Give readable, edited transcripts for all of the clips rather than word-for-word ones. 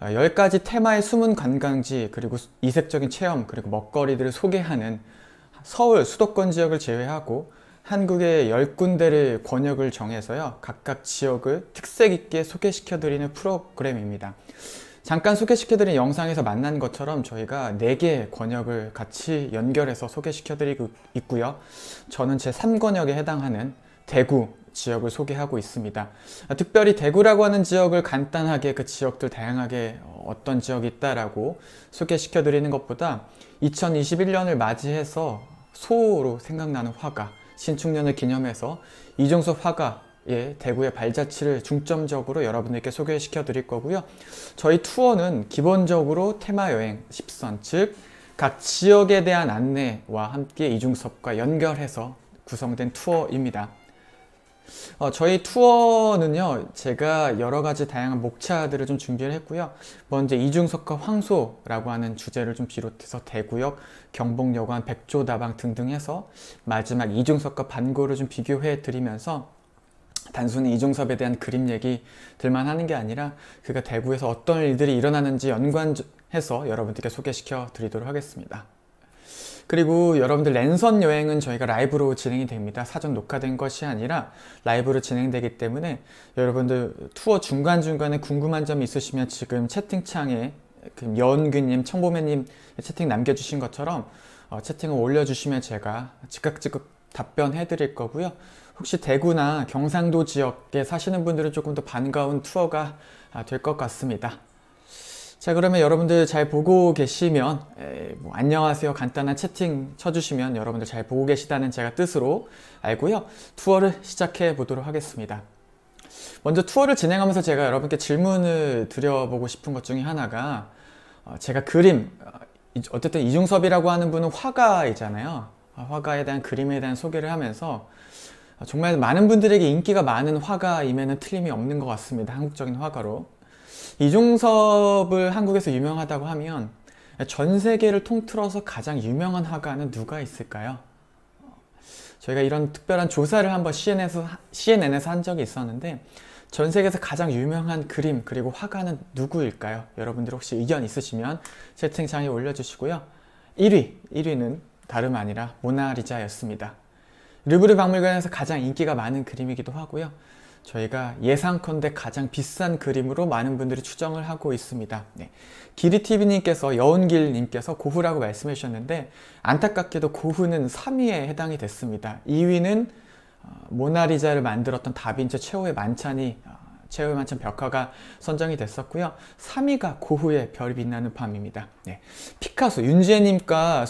10가지 테마의 숨은 관광지, 그리고 이색적인 체험, 그리고 먹거리들을 소개하는 서울 수도권 지역을 제외하고 한국의 10군데를 권역을 정해서요, 각각 지역을 특색 있게 소개시켜 드리는 프로그램입니다. 잠깐 소개시켜 드린 영상에서 만난 것처럼 저희가 4개의 권역을 같이 연결해서 소개시켜 드리고 있고요. 저는 제 3권역에 해당하는 대구 지역을 소개하고 있습니다. 특별히 대구라고 하는 지역을 간단하게 그 지역들 다양하게 어떤 지역이 있다라고 소개시켜 드리는 것보다 2021년을 맞이해서 소로 생각나는 화가, 신축년을 기념해서 이중섭 화가의 대구의 발자취를 중점적으로 여러분들께 소개시켜 드릴 거고요. 저희 투어는 기본적으로 테마 여행 10선, 즉 각 지역에 대한 안내와 함께 이중섭과 연결해서 구성된 투어입니다. 저희 투어는요, 제가 여러가지 다양한 목차들을 좀 준비를 했고요. 먼저 이중섭과 황소라고 하는 주제를 좀 비롯해서 대구역, 경복여관, 백조다방 등등 해서 마지막 이중섭과 반고를 좀 비교해 드리면서 단순히 이중섭에 대한 그림 얘기들만 하는 게 아니라 그가 대구에서 어떤 일들이 일어나는지 연관해서 여러분들께 소개시켜 드리도록 하겠습니다. 그리고 여러분들 랜선 여행은 저희가 라이브로 진행이 됩니다. 사전 녹화된 것이 아니라 라이브로 진행되기 때문에 여러분들 투어 중간중간에 궁금한 점이 있으시면 지금 채팅창에 여은규님, 청보매님 채팅 남겨주신 것처럼 채팅을 올려주시면 제가 즉각 답변해 드릴 거고요. 혹시 대구나 경상도 지역에 사시는 분들은 조금 더 반가운 투어가 될 것 같습니다. 자, 그러면 여러분들 잘 보고 계시면 안녕하세요 간단한 채팅 쳐주시면 여러분들 잘 보고 계시다는 제가 뜻으로 알고요. 투어를 시작해 보도록 하겠습니다. 먼저 투어를 진행하면서 제가 여러분께 질문을 드려보고 싶은 것 중에 하나가 제가 그림, 어쨌든 이중섭이라고 하는 분은 화가이잖아요. 화가에 대한 그림에 대한 소개를 하면서 정말 많은 분들에게 인기가 많은 화가임에는 틀림이 없는 것 같습니다. 한국적인 화가로. 이중섭을 한국에서 유명하다고 하면 전 세계를 통틀어서 가장 유명한 화가는 누가 있을까요? 저희가 이런 특별한 조사를 한번 CNN에서 한 적이 있었는데 전 세계에서 가장 유명한 그림 그리고 화가는 누구일까요? 여러분들 혹시 의견 있으시면 채팅창에 올려주시고요. 1위는 다름 아니라 모나리자였습니다. 루브르 박물관에서 가장 인기가 많은 그림이기도 하고요. 저희가 예상컨대 가장 비싼 그림으로 많은 분들이 추정을 하고 있습니다. 네. 기리TV님께서, 여운길님께서 고흐라고 말씀해 주셨는데 안타깝게도 고흐는 3위에 해당이 됐습니다. 2위는 모나리자를 만들었던 다빈치 최후의 만찬 벽화가 선정이 됐었고요. 3위가 고흐의 별이 빛나는 밤입니다. 네. 피카소, 윤지혜님과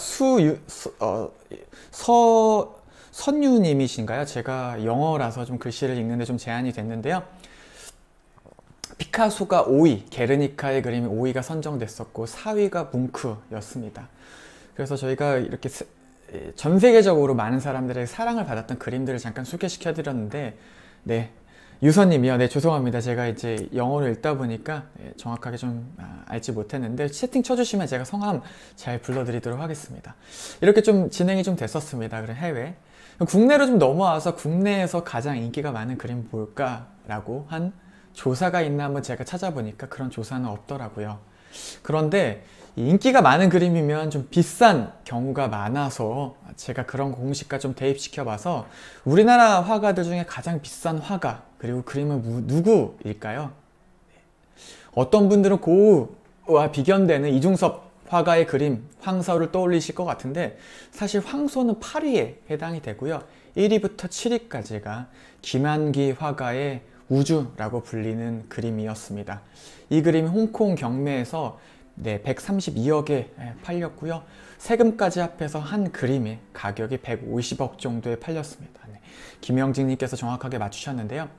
선유님이신가요? 제가 영어라서 좀 글씨를 읽는데 좀 제한이 됐는데요. 피카소가 5위, 게르니카의 그림이 5위가 선정됐었고 4위가 뭉크였습니다. 그래서 저희가 이렇게 전 세계적으로 많은 사람들의 사랑을 받았던 그림들을 잠깐 소개시켜 드렸는데, 네, 유선님이요. 네, 죄송합니다. 제가 이제 영어를 읽다 보니까 정확하게 좀 알지 못했는데 채팅 쳐주시면 제가 성함 잘 불러드리도록 하겠습니다. 이렇게 좀 진행이 좀 됐었습니다. 그래, 해외. 국내로 좀 넘어와서 국내에서 가장 인기가 많은 그림 뭘까라고 한 조사가 있나 한번 제가 찾아보니까 그런 조사는 없더라고요. 그런데 인기가 많은 그림이면 좀 비싼 경우가 많아서 제가 그런 공식과 좀 대입시켜 봐서 우리나라 화가들 중에 가장 비싼 화가 그리고 그림은 누구일까요? 어떤 분들은 고흐와 비견되는 이중섭 화가의 그림 황소를 떠올리실 것 같은데 사실 황소는 8위에 해당이 되고요. 1위부터 7위까지가 김한기 화가의 우주라고 불리는 그림이었습니다. 이 그림이 홍콩 경매에서 132억에 팔렸고요. 세금까지 합해서 한 그림의 가격이 150억 정도에 팔렸습니다. 김영진님께서 정확하게 맞추셨는데요.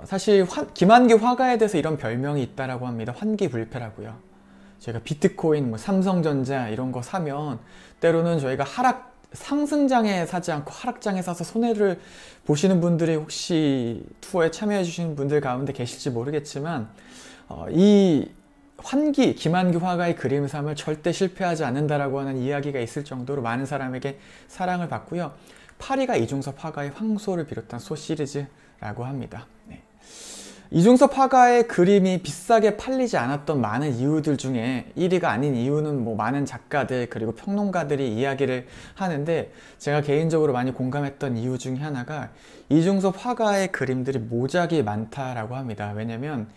사실 김한기 화가에 대해서 이런 별명이 있다라고 합니다. 환기불패라고요. 저희가 비트코인, 삼성전자 이런 거 사면 때로는 저희가 상승장에 사지 않고 하락장에 사서 손해를 보시는 분들이 혹시 투어에 참여해 주시는 분들 가운데 계실지 모르겠지만 이 김한기 화가의 그림 사을 절대 실패하지 않는다라고 하는 이야기가 있을 정도로 많은 사람에게 사랑을 받고요. 8위가 이중섭 화가의 황소를 비롯한 소 시리즈라고 합니다. 네. 이중섭 화가의 그림이 비싸게 팔리지 않았던 많은 이유들 중에 1위가 아닌 이유는 뭐 많은 작가들 그리고 평론가들이 이야기를 하는데, 제가 개인적으로 많이 공감했던 이유 중에 하나가 이중섭 화가의 그림들이 모작이 많다라고 합니다. 왜냐면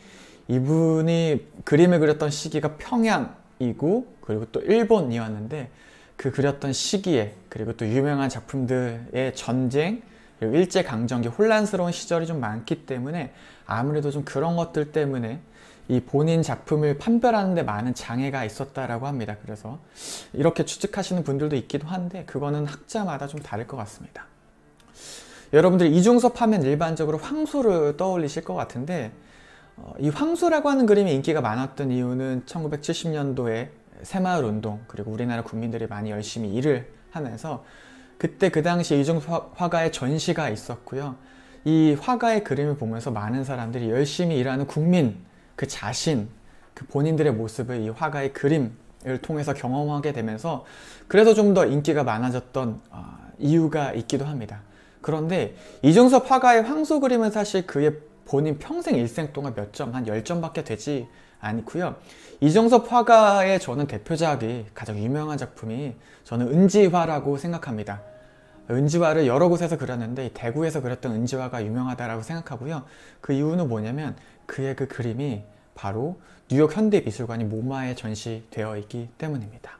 이분이 그림을 그렸던 시기가 평양이고 그리고 또 일본이었는데, 그 그렸던 시기에 그리고 또 유명한 작품들의 전쟁 그리고 일제강점기 혼란스러운 시절이 좀 많기 때문에 아무래도 좀 그런 것들 때문에 이 본인 작품을 판별하는 데 많은 장애가 있었다라고 합니다. 그래서 이렇게 추측하시는 분들도 있기도 한데, 그거는 학자마다 좀 다를 것 같습니다. 여러분들 이중섭 하면 일반적으로 황소를 떠올리실 것 같은데, 이 황소라고 하는 그림이 인기가 많았던 이유는 1970년도에 새마을운동 그리고 우리나라 국민들이 많이 열심히 일을 하면서 그때 그 당시 이중섭 화가의 전시가 있었고요. 이 화가의 그림을 보면서 많은 사람들이 열심히 일하는 국민, 그 자신, 그 본인들의 모습을 이 화가의 그림을 통해서 경험하게 되면서 그래서 좀 더 인기가 많아졌던 이유가 있기도 합니다. 그런데 이중섭 화가의 황소 그림은 사실 그의 본인 평생 일생 동안 몇 점, 한 10점밖에 되지 않고요. 이중섭 화가의 저는 대표작이, 가장 유명한 작품이 저는 은지화라고 생각합니다. 은지화를 여러 곳에서 그렸는데 대구에서 그렸던 은지화가 유명하다고 생각하고요. 그 이유는 뭐냐면 그의 그 그림이 바로 뉴욕 현대미술관이 모마에 전시되어 있기 때문입니다.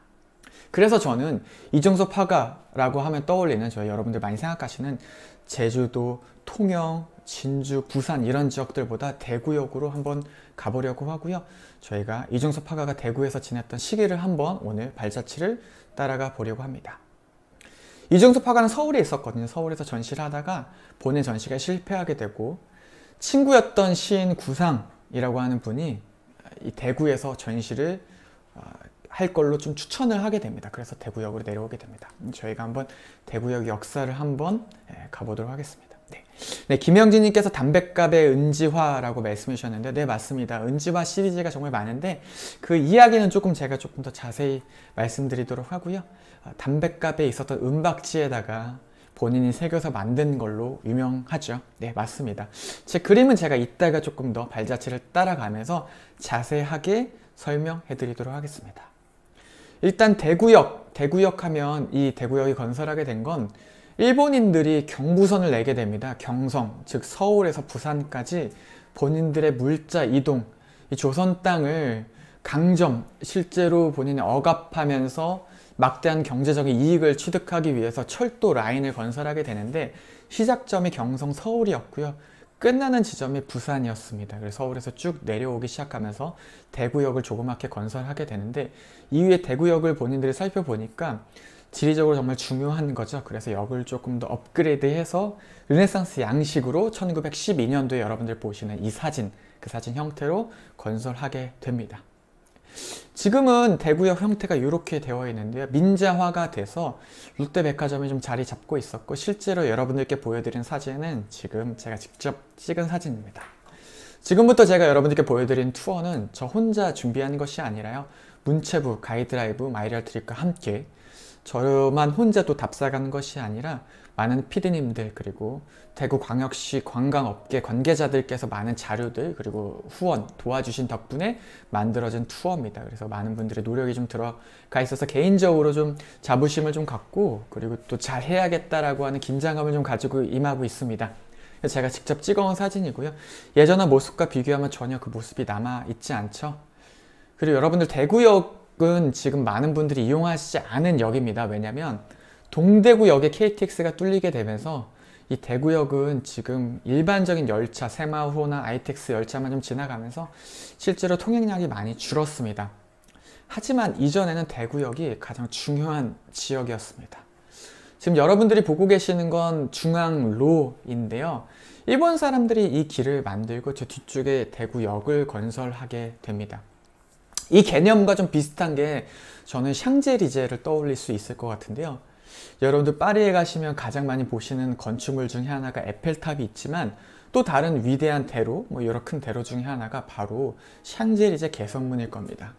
그래서 저는 이중섭 화가라고 하면 떠올리는, 저희 여러분들 많이 생각하시는 제주도, 통영, 진주, 부산 이런 지역들보다 대구역으로 한번 가보려고 하고요. 저희가 이중섭 화가가 대구에서 지냈던 시기를 한번 오늘 발자취를 따라가 보려고 합니다. 이중섭 화가는 서울에 있었거든요. 서울에서 전시를 하다가 본인 전시가 실패하게 되고, 친구였던 시인 구상이라고 하는 분이 이 대구에서 전시를 할 걸로 좀 추천을 하게 됩니다. 그래서 대구역으로 내려오게 됩니다. 저희가 한번 대구역 역사를 한번 가보도록 하겠습니다. 네, 김영진님께서 담뱃갑의 은지화라고 말씀해 주셨는데, 네, 맞습니다. 은지화 시리즈가 정말 많은데 그 이야기는 제가 조금 더 자세히 말씀드리도록 하고요. 담뱃갑에 있었던 은박지에다가 본인이 새겨서 만든 걸로 유명하죠. 네, 맞습니다. 제 그림은 제가 이따가 조금 더 발자취를 따라가면서 자세하게 설명해 드리도록 하겠습니다. 일단 대구역 하면, 이 대구역이 건설하게 된 건 일본인들이 경부선을 내게 됩니다. 경성, 즉 서울에서 부산까지 본인들의 물자 이동, 이 조선 땅을 강점, 실제로 본인이 억압하면서 막대한 경제적인 이익을 취득하기 위해서 철도 라인을 건설하게 되는데, 시작점이 경성 서울이었고요. 끝나는 지점이 부산이었습니다. 그래서 서울에서 쭉 내려오기 시작하면서 대구역을 조그맣게 건설하게 되는데, 이후에 대구역을 본인들이 살펴보니까 지리적으로 정말 중요한 거죠. 그래서 역을 조금 더 업그레이드해서 르네상스 양식으로 1912년도에 여러분들 보시는 이 사진, 그 사진 형태로 건설하게 됩니다. 지금은 대구역 형태가 이렇게 되어 있는데요. 민자화가 돼서 롯데백화점이 좀 자리 잡고 있었고, 실제로 여러분들께 보여드린 사진은 지금 제가 직접 찍은 사진입니다. 지금부터 제가 여러분들께 보여드린 투어는 저 혼자 준비한 것이 아니라요. 문체부, 가이드라이브, 마이리얼 트립과 함께 저만 혼자 또 답사가는 것이 아니라 많은 PD님들 그리고 대구광역시 관광업계 관계자들께서 많은 자료들 그리고 후원 도와주신 덕분에 만들어진 투어입니다. 그래서 많은 분들의 노력이 좀 들어가 있어서 개인적으로 좀 자부심을 좀 갖고, 그리고 또 잘 해야겠다라고 하는 긴장감을 좀 가지고 임하고 있습니다. 제가 직접 찍어온 사진이고요. 예전의 모습과 비교하면 전혀 그 모습이 남아있지 않죠. 그리고 여러분들 대구역은 지금 많은 분들이 이용하시지 않은 역입니다. 왜냐면 동대구역에 KTX가 뚫리게 되면서 이 대구역은 지금 일반적인 열차, 새마을호나 ITX 열차만 좀 지나가면서 실제로 통행량이 많이 줄었습니다. 하지만 이전에는 대구역이 가장 중요한 지역이었습니다. 지금 여러분들이 보고 계시는 건 중앙로인데요. 일본 사람들이 이 길을 만들고 저 뒤쪽에 대구역을 건설하게 됩니다. 이 개념과 좀 비슷한 게 저는 샹젤리제를 떠올릴 수 있을 것 같은데요. 여러분들 파리에 가시면 가장 많이 보시는 건축물 중에 하나가 에펠탑이 있지만, 또 다른 위대한 대로, 여러 큰 대로 중에 하나가 바로 샹젤리제 개선문일 겁니다.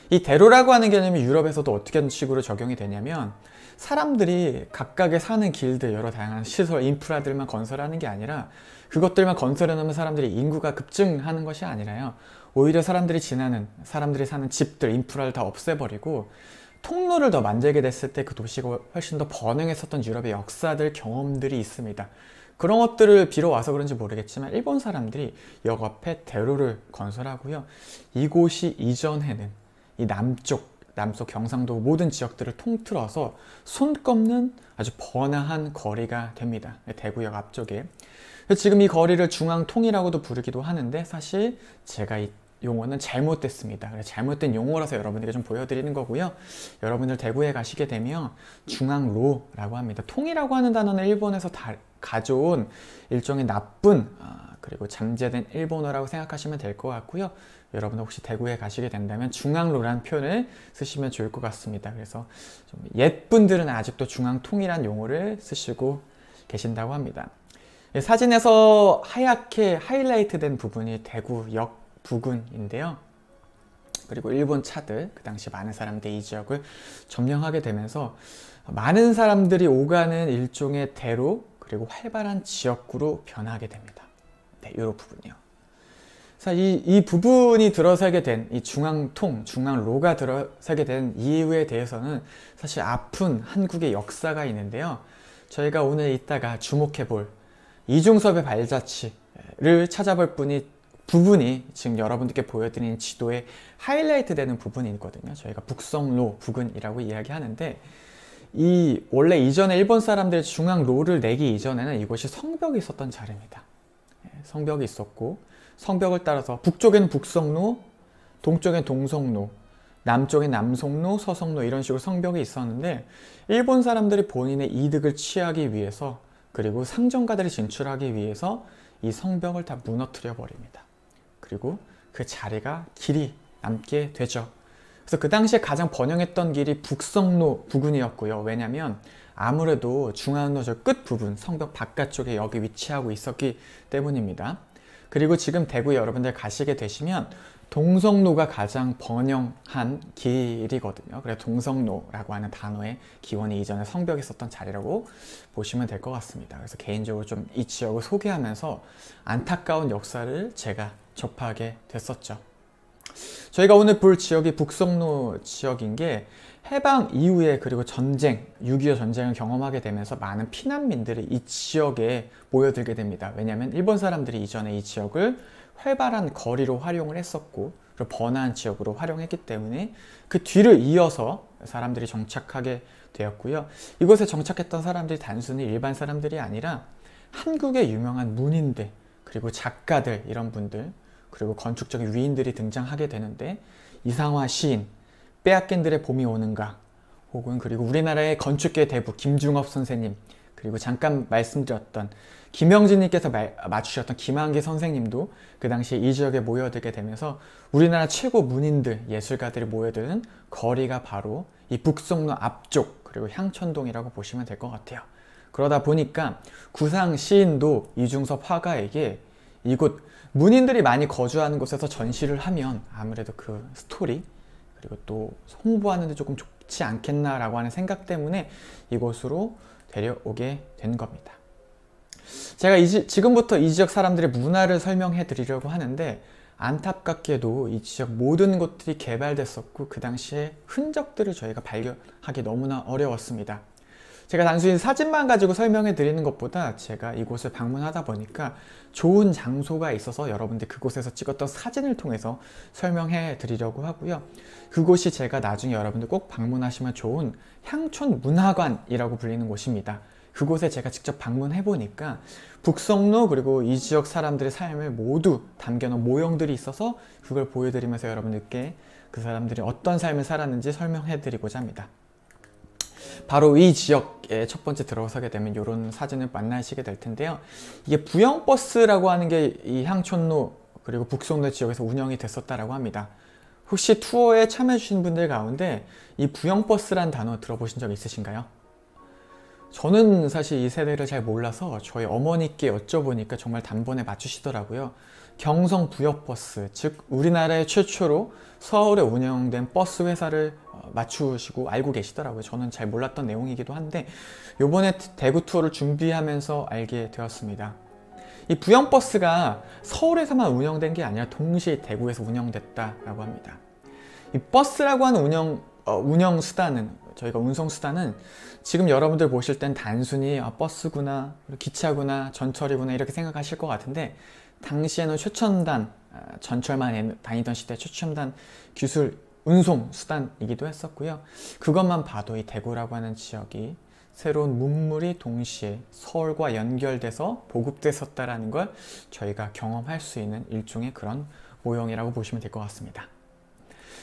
이 대로라고 하는 개념이 유럽에서도 어떻게 식으로 적용이 되냐면, 사람들이 각각의 사는 길들, 여러 다양한 시설, 인프라들만 건설하는 게 아니라 그것들만 건설해 놓으면 사람들이 인구가 급증하는 것이 아니라요. 오히려 사람들이 사는 집들, 인프라를 다 없애버리고 통로를 더 만들게 됐을 때 그 도시가 훨씬 더 번영했었던 유럽의 역사들, 경험들이 있습니다. 그런 것들을 빌어와서 그런지 모르겠지만 일본 사람들이 역 앞에 대로를 건설하고요. 이곳이 이전에는 이 남쪽 경상도 모든 지역들을 통틀어서 손꼽는 아주 번화한 거리가 됩니다. 대구역 앞쪽에. 지금 이 거리를 중앙통이라고도 부르기도 하는데 사실 제가 이 용어는 잘못됐습니다. 잘못된 용어라서 여러분에게 좀 보여드리는 거고요. 여러분들 대구에 가시게 되면 중앙로라고 합니다. 통이라고 하는 단어는 일본에서 가져온 일종의 나쁜 그리고 잠재된 일본어라고 생각하시면 될 것 같고요. 여러분들 혹시 대구에 가시게 된다면 중앙로라는 표현을 쓰시면 좋을 것 같습니다. 그래서 좀 옛분들은 아직도 중앙통이란 용어를 쓰시고 계신다고 합니다. 사진에서 하얗게 하이라이트 된 부분이 대구역 부근인데요. 그리고 일본 차들, 그 당시 많은 사람들이 이 지역을 점령하게 되면서 많은 사람들이 오가는 일종의 대로 그리고 활발한 지역구로 변하게 됩니다. 네, 이 부분이요. 자, 이 부분이 들어서게 된 이 중앙통, 중앙로가 들어서게 된 이유에 대해서는 사실 아픈 한국의 역사가 있는데요. 저희가 오늘 이따가 주목해 볼 이중섭의 발자취를 찾아볼 부분이 지금 여러분들께 보여드리는 지도에 하이라이트 되는 부분이 있거든요. 저희가 북성로 부근이라고 이야기하는데 원래 이전에 일본 사람들이 중앙로를 내기 이전에는 이곳이 성벽이 있었던 자리입니다. 성벽이 있었고 성벽을 따라서 북쪽에는 북성로, 동쪽엔 동성로, 남쪽엔 남성로, 서성로 이런 식으로 성벽이 있었는데 일본 사람들이 본인의 이득을 취하기 위해서 그리고 상정가들이 진출하기 위해서 이 성벽을 다 무너뜨려 버립니다. 그리고 그 자리가 길이 남게 되죠. 그래서 그 당시에 가장 번영했던 길이 북성로 부근이었고요. 왜냐하면 아무래도 중앙로 저 끝부분, 성벽 바깥쪽에 여기 위치하고 있었기 때문입니다. 그리고 지금 대구에 여러분들 가시게 되시면 동성로가 가장 번영한 길이거든요. 그래서 동성로라고 하는 단어의 기원이 이전에 성벽에 있었던 자리라고 보시면 될 것 같습니다. 그래서 개인적으로 좀 이 지역을 소개하면서 안타까운 역사를 제가 접하게 됐었죠. 저희가 오늘 볼 지역이 북성로 지역인 게 해방 이후에 그리고 전쟁, 6.25 전쟁을 경험하게 되면서 많은 피난민들이 이 지역에 모여들게 됩니다. 왜냐하면 일본 사람들이 이전에 이 지역을 활발한 거리로 활용을 했었고 그리고 번화한 지역으로 활용했기 때문에 그 뒤를 이어서 사람들이 정착하게 되었고요. 이곳에 정착했던 사람들이 단순히 일반 사람들이 아니라 한국의 유명한 문인들 그리고 작가들 이런 분들 그리고 건축적인 위인들이 등장하게 되는데 이상화 시인, 빼앗긴들의 봄이 오는가 혹은 그리고 우리나라의 건축계 대부 김중업 선생님 그리고 잠깐 말씀드렸던 김영진님께서 맞추셨던 김한기 선생님도 그 당시에 이 지역에 모여들게 되면서 우리나라 최고 문인들, 예술가들이 모여드는 거리가 바로 이 북성로 앞쪽 그리고 향천동이라고 보시면 될 것 같아요. 그러다 보니까 구상 시인도 이중섭 화가에게 이곳 문인들이 많이 거주하는 곳에서 전시를 하면 아무래도 그 스토리 그리고 또 홍보하는 데 조금 좋지 않겠나라고 하는 생각 때문에 이곳으로 데려오게 된 겁니다. 제가 지금부터 이 지역 사람들의 문화를 설명해 드리려고 하는데 안타깝게도 이 지역 모든 곳들이 개발됐었고 그 당시에 흔적들을 저희가 발견하기 너무나 어려웠습니다. 제가 단순히 사진만 가지고 설명해 드리는 것보다 제가 이곳을 방문하다 보니까 좋은 장소가 있어서 여러분들 그곳에서 찍었던 사진을 통해서 설명해 드리려고 하고요. 그곳이 제가 나중에 여러분들 꼭 방문하시면 좋은 향촌문화관이라고 불리는 곳입니다. 그곳에 제가 직접 방문해 보니까 북성로 그리고 이 지역 사람들의 삶을 모두 담겨놓은 모형들이 있어서 그걸 보여드리면서 여러분들께 그 사람들이 어떤 삶을 살았는지 설명해 드리고자 합니다. 바로 이 지역에 첫 번째 들어서게 되면 이런 사진을 만나시게 될 텐데요. 이게 부영버스라고 하는 게 이 향촌로 그리고 북성로 지역에서 운영이 됐었다라고 합니다. 혹시 투어에 참여해 주신 분들 가운데 이 부영버스란 단어 들어보신 적 있으신가요? 저는 사실 이 세대를 잘 몰라서 저희 어머니께 여쭤보니까 정말 단번에 맞추시더라고요. 경성 부역버스, 즉 우리나라의 최초로 서울에 운영된 버스 회사를 맞추시고 알고 계시더라고요. 저는 잘 몰랐던 내용이기도 한데 이번에 대구 투어를 준비하면서 알게 되었습니다. 이 부영버스가 서울에서만 운영된 게 아니라 동시에 대구에서 운영됐다라고 합니다. 이 버스라고 하는 운영 수단은, 저희가 운송 수단은 지금 여러분들 보실 땐 단순히 버스구나, 기차구나, 전철이구나 이렇게 생각하실 것 같은데, 당시에는 최첨단, 전철만 다니던 시대 최첨단 기술 운송 수단이기도 했었고요. 그것만 봐도 이 대구라고 하는 지역이 새로운 문물이 동시에 서울과 연결돼서 보급됐었다라는 걸 저희가 경험할 수 있는 일종의 그런 모형이라고 보시면 될 것 같습니다.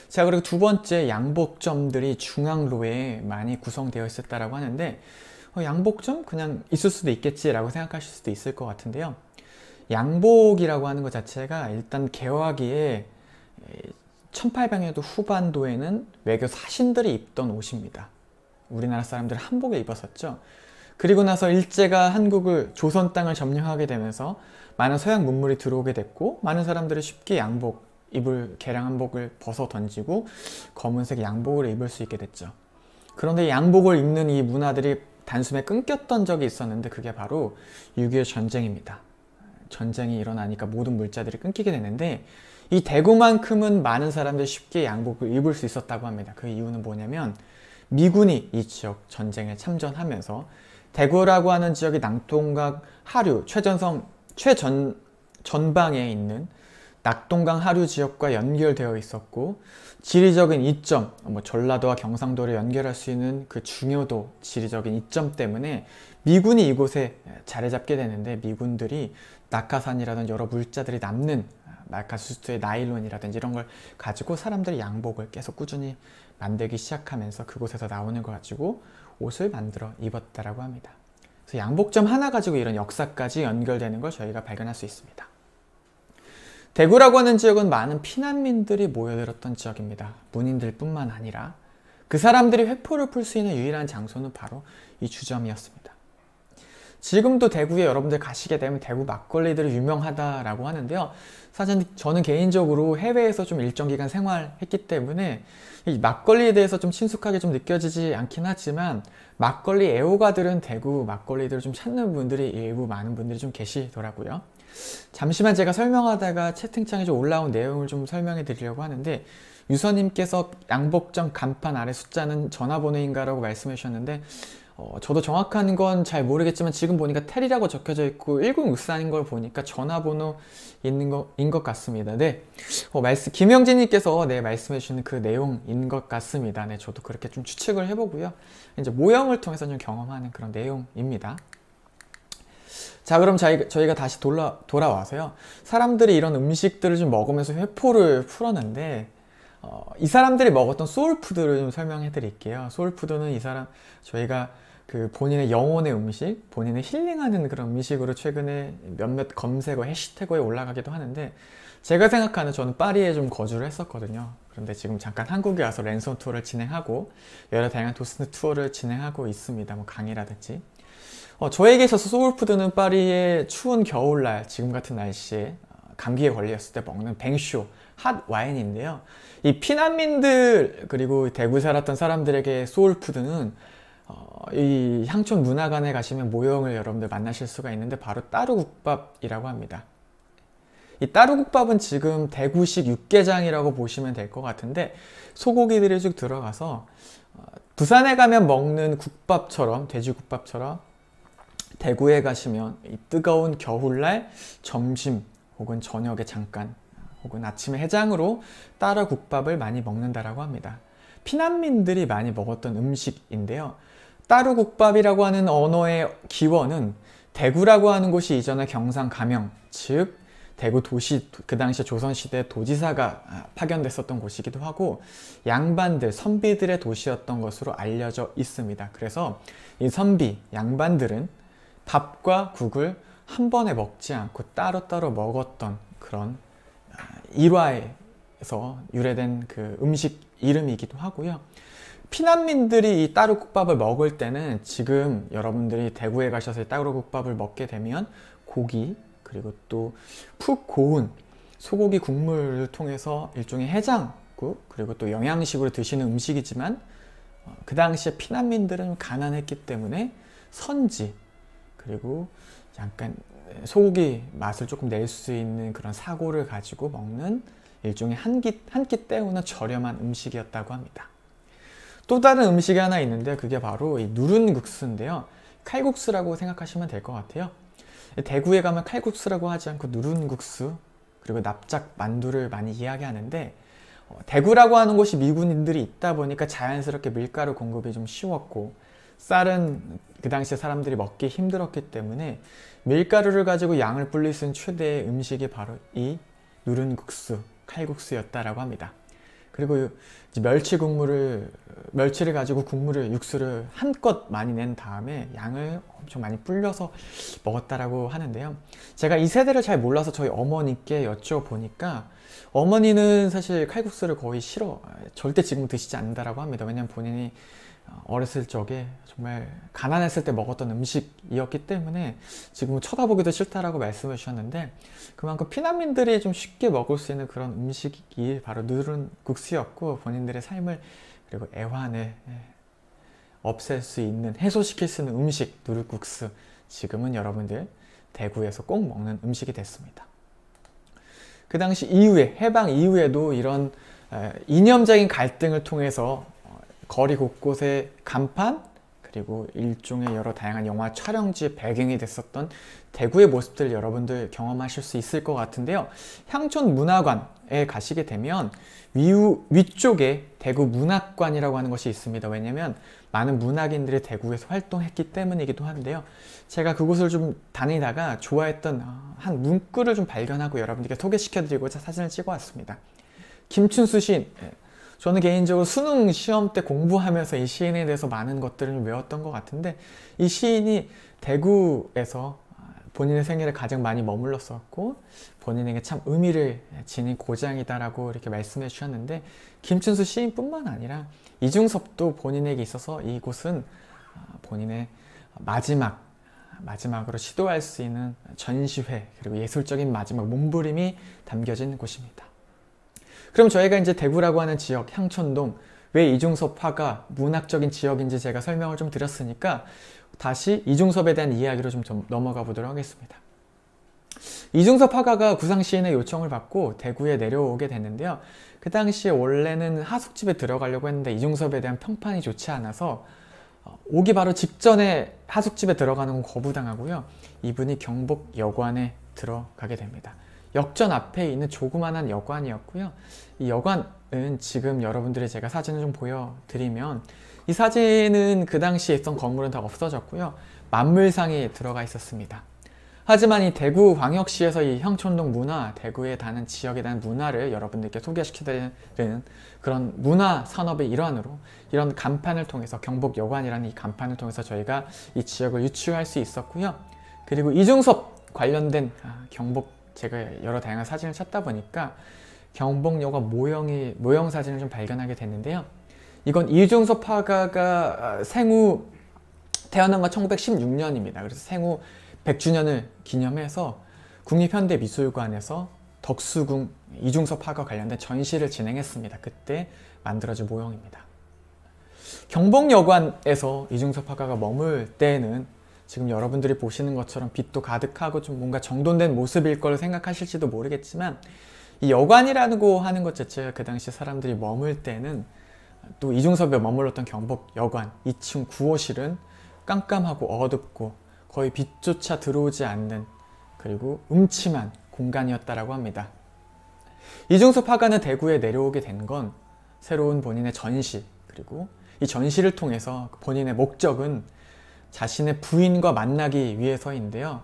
자, 그리고 두 번째, 양복점들이 중앙로에 많이 구성되어 있었다라고 하는데, 양복점? 그냥 있을 수도 있겠지라고 생각하실 수도 있을 것 같은데요. 양복이라고 하는 것 자체가 일단 개화기에 1800년도 후반도에는 외교 사신들이 입던 옷입니다. 우리나라 사람들은 한복을 입었었죠. 그리고 나서 일제가 한국을, 조선 땅을 점령하게 되면서 많은 서양 문물이 들어오게 됐고, 많은 사람들이 쉽게 개량 한복을 벗어 던지고 검은색 양복을 입을 수 있게 됐죠. 그런데 양복을 입는 이 문화들이 단숨에 끊겼던 적이 있었는데, 그게 바로 6.25 전쟁입니다. 전쟁이 일어나니까 모든 물자들이 끊기게 되는데, 이 대구만큼은 많은 사람들이 쉽게 양복을 입을 수 있었다고 합니다. 그 이유는 뭐냐면, 미군이 이 지역 전쟁에 참전하면서 대구라고 하는 지역이 낙동강 하류, 전방에 있는 낙동강 하류 지역과 연결되어 있었고, 지리적인 이점, 전라도와 경상도를 연결할 수 있는 그 중요도, 지리적인 이점 때문에 미군이 이곳에 자리 잡게 되는데, 미군들이 낙하산이라든지 여러 물자들이 남는 낙하수소의 나일론이라든지 이런 걸 가지고 사람들이 양복을 계속 꾸준히 만들기 시작하면서 그곳에서 나오는 걸 가지고 옷을 만들어 입었다라고 합니다. 그래서 양복점 하나 가지고 이런 역사까지 연결되는 걸 저희가 발견할 수 있습니다. 대구라고 하는 지역은 많은 피난민들이 모여들었던 지역입니다. 문인들 뿐만 아니라 그 사람들이 회포를 풀 수 있는 유일한 장소는 바로 이 주점이었습니다. 지금도 대구에 여러분들 가시게 되면 대구 막걸리들이 유명하다라고 하는데요. 사실 저는 개인적으로 해외에서 좀 일정 기간 생활했기 때문에 이 막걸리에 대해서 좀 친숙하게 좀 느껴지지 않긴 하지만, 막걸리 애호가들은 대구 막걸리들을 좀 찾는 분들이 일부 많은 분들이 좀 계시더라고요. 잠시만 제가 설명하다가 채팅창에 좀 올라온 내용을 좀 설명해 드리려고 하는데, 유서님께서 양복점 간판 아래 숫자는 전화번호인가 라고 말씀해 주셨는데, 저도 정확한 건 잘 모르겠지만 지금 보니까 텔이라고 적혀져 있고 1064인 걸 보니까 전화번호 있는 거인 것 같습니다. 네, 김영진님께서 말씀해 주시는 그 내용인 것 같습니다. 네, 저도 그렇게 좀 추측을 해보고요. 이제 모형을 통해서 좀 경험하는 그런 내용입니다. 자, 그럼 저희가 다시 돌아와서요. 사람들이 이런 음식들을 좀 먹으면서 회포를 풀었는데, 이 사람들이 먹었던 소울푸드를 좀 설명해 드릴게요. 소울푸드는 저희가 그 본인의 영혼의 음식, 본인의 힐링하는 그런 음식으로 최근에 몇몇 검색어, 해시태그에 올라가기도 하는데, 제가 생각하는, 저는 파리에 좀 거주를 했었거든요. 그런데 지금 잠깐 한국에 와서 랜선 투어를 진행하고 여러 다양한 도스 투어를 진행하고 있습니다. 뭐 강의라든지. 저에게 있어서 소울푸드는 파리의 추운 겨울날, 지금 같은 날씨에 감기에 걸렸을 때 먹는 뱅쇼, 핫 와인인데요. 이 피난민들, 그리고 대구에 살았던 사람들에게 소울푸드는 이 향촌 문화관에 가시면 모형을 여러분들 만나실 수가 있는데, 바로 따루국밥이라고 합니다. 이 따루국밥은 지금 대구식 육개장이라고 보시면 될 것 같은데, 소고기들이 쭉 들어가서 부산에 가면 먹는 국밥처럼, 돼지국밥처럼 대구에 가시면 이 뜨거운 겨울날 점심 혹은 저녁에 잠깐 혹은 아침에 해장으로 따루국밥을 많이 먹는다라고 합니다. 피난민들이 많이 먹었던 음식인데요. 따루국밥이라고 하는 언어의 기원은 대구라고 하는 곳이 이전에 경상 가명, 즉 대구 도시, 그 당시 조선시대 도지사가 파견됐었던 곳이기도 하고, 양반들, 선비들의 도시였던 것으로 알려져 있습니다. 그래서 이 선비, 양반들은 밥과 국을 한 번에 먹지 않고 따로따로 먹었던 그런 일화에서 유래된 그 음식 이름이기도 하고요. 피난민들이 이 따루국밥을 먹을 때는, 지금 여러분들이 대구에 가셔서 따루국밥을 먹게 되면 고기, 그리고 또 푹 고운 소고기 국물을 통해서 일종의 해장국, 그리고 또 영양식으로 드시는 음식이지만, 그 당시에 피난민들은 가난했기 때문에 선지, 그리고 약간 소고기 맛을 조금 낼 수 있는 그런 사고를 가지고 먹는 일종의 한 끼 때우는 저렴한 음식이었다고 합니다. 또 다른 음식이 하나 있는데 그게 바로 이 누른국수인데요. 칼국수라고 생각하시면 될 것 같아요. 대구에 가면 칼국수라고 하지 않고 누른국수 그리고 납작 만두를 많이 이야기하는데 대구라고 하는 곳이 미군인들이 있다 보니까 자연스럽게 밀가루 공급이 좀 쉬웠고 쌀은 그 당시에 사람들이 먹기 힘들었기 때문에 밀가루를 가지고 양을 불릴 수 있는 최대의 음식이 바로 이 누른국수, 칼국수였다라고 합니다. 그리고 멸치를 가지고 육수를 한껏 많이 낸 다음에 양을 엄청 많이 불려서 먹었다라고 하는데요. 제가 이 세대를 잘 몰라서 저희 어머니께 여쭤보니까 어머니는 사실 칼국수를 거의 절대 지금 드시지 않는다라고 합니다. 왜냐면 본인이 어렸을 적에 정말 가난했을 때 먹었던 음식이었기 때문에 지금 쳐다보기도 싫다라고 말씀해 주셨는데 그만큼 피난민들이 좀 쉽게 먹을 수 있는 그런 음식이 바로 누른국수였고 본인들의 삶을 그리고 애환을 없앨 수 있는 해소시킬 수 있는 음식 누른국수 지금은 여러분들 대구에서 꼭 먹는 음식이 됐습니다. 그 당시 이후에 해방 이후에도 이런 이념적인 갈등을 통해서 거리 곳곳에 간판 그리고 일종의 여러 다양한 영화 촬영지의 배경이 됐었던 대구의 모습들 여러분들 경험하실 수 있을 것 같은데요. 향촌문화관에 가시게 되면 위쪽에 대구 문학관이라고 하는 것이 있습니다. 왜냐하면 많은 문학인들이 대구에서 활동했기 때문이기도 한데요. 제가 그곳을 좀 다니다가 좋아했던 한 문구를 좀 발견하고 여러분들께 소개시켜드리고자 사진을 찍어 왔습니다. 김춘수 시인, 저는 개인적으로 수능 시험 때 공부하면서 이 시인에 대해서 많은 것들을 외웠던 것 같은데 이 시인이 대구에서 본인의 생애를 가장 많이 머물렀었고 본인에게 참 의미를 지닌 고장이다라고 이렇게 말씀해 주셨는데 김춘수 시인뿐만 아니라 이중섭도 본인에게 있어서 이곳은 본인의 마지막으로 시도할 수 있는 전시회 그리고 예술적인 마지막 몸부림이 담겨진 곳입니다. 그럼 저희가 이제 대구라고 하는 지역 향촌동 왜 이중섭 화가 문학적인 지역인지 제가 설명을 좀 드렸으니까 다시 이중섭에 대한 이야기로 좀 넘어가 보도록 하겠습니다. 이중섭 화가가 구상시인의 요청을 받고 대구에 내려오게 됐는데요. 그 당시에 원래는 하숙집에 들어가려고 했는데 이중섭에 대한 평판이 좋지 않아서 오기 바로 직전에 하숙집에 들어가는 건 거부당하고요. 이분이 경복여관에 들어가게 됩니다. 역전 앞에 있는 조그만한 여관이었고요. 이 여관은 지금 여러분들이 제가 사진을 좀 보여드리면 이 사진은 그 당시에 있던 건물은 다 없어졌고요. 만물상이 들어가 있었습니다. 하지만 이 대구광역시에서 이 향촌동 문화, 대구에 다는 지역에 대한 문화를 여러분들께 소개시켜드리는 그런 문화 산업의 일환으로 이런 간판을 통해서 경복여관이라는 이 간판을 통해서 저희가 이 지역을 유추할 수 있었고요. 그리고 이중섭 관련된 제가 여러 다양한 사진을 찾다 보니까 경복여관 모형 사진을 좀 발견하게 됐는데요. 이건 이중섭 화가가 생후 태어난 건 1916년입니다. 그래서 생후 100주년을 기념해서 국립현대미술관에서 덕수궁 이중섭 화가 관련된 전시를 진행했습니다. 그때 만들어진 모형입니다. 경복여관에서 이중섭 화가가 머물 때는 지금 여러분들이 보시는 것처럼 빛도 가득하고 좀 뭔가 정돈된 모습일 걸 생각하실지도 모르겠지만 이 여관이라고 하는 것 자체가 그 당시 사람들이 머물 때는 또 이중섭이 머물렀던 경복여관 2층 구호실은 깜깜하고 어둡고 거의 빛조차 들어오지 않는 그리고 음침한 공간이었다라고 합니다. 이중섭 화가는 대구에 내려오게 된 건 새로운 본인의 전시 그리고 이 전시를 통해서 본인의 목적은 자신의 부인과 만나기 위해서인데요.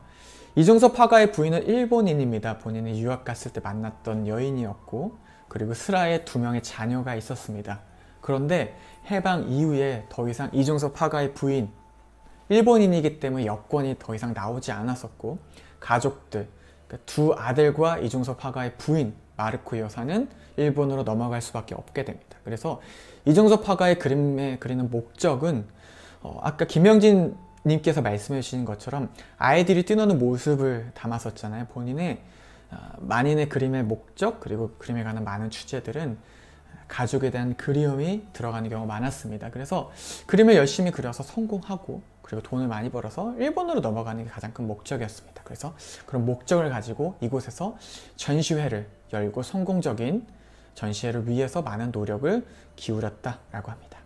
이중섭 화가의 부인은 일본인입니다. 본인이 유학 갔을 때 만났던 여인이었고 그리고 슬하에 2명의 자녀가 있었습니다. 그런데 해방 이후에 더 이상 이중섭 화가의 부인 일본인이기 때문에 여권이 더 이상 나오지 않았었고 가족들, 그러니까 2 아들과 이중섭 화가의 부인 마르코 여사는 일본으로 넘어갈 수밖에 없게 됩니다. 그래서 이중섭 화가의 그림에 그리는 목적은 아까 김영진 님께서 말씀해 주신 것처럼 아이들이 뛰노는 모습을 담았었잖아요. 본인의 만인의 그림의 목적 그리고 그림에 관한 많은 주제들은 가족에 대한 그리움이 들어가는 경우가 많았습니다. 그래서 그림을 열심히 그려서 성공하고 그리고 돈을 많이 벌어서 일본으로 넘어가는 게 가장 큰 목적이었습니다. 그래서 그런 목적을 가지고 이곳에서 전시회를 열고 성공적인 전시회를 위해서 많은 노력을 기울였다라고 합니다.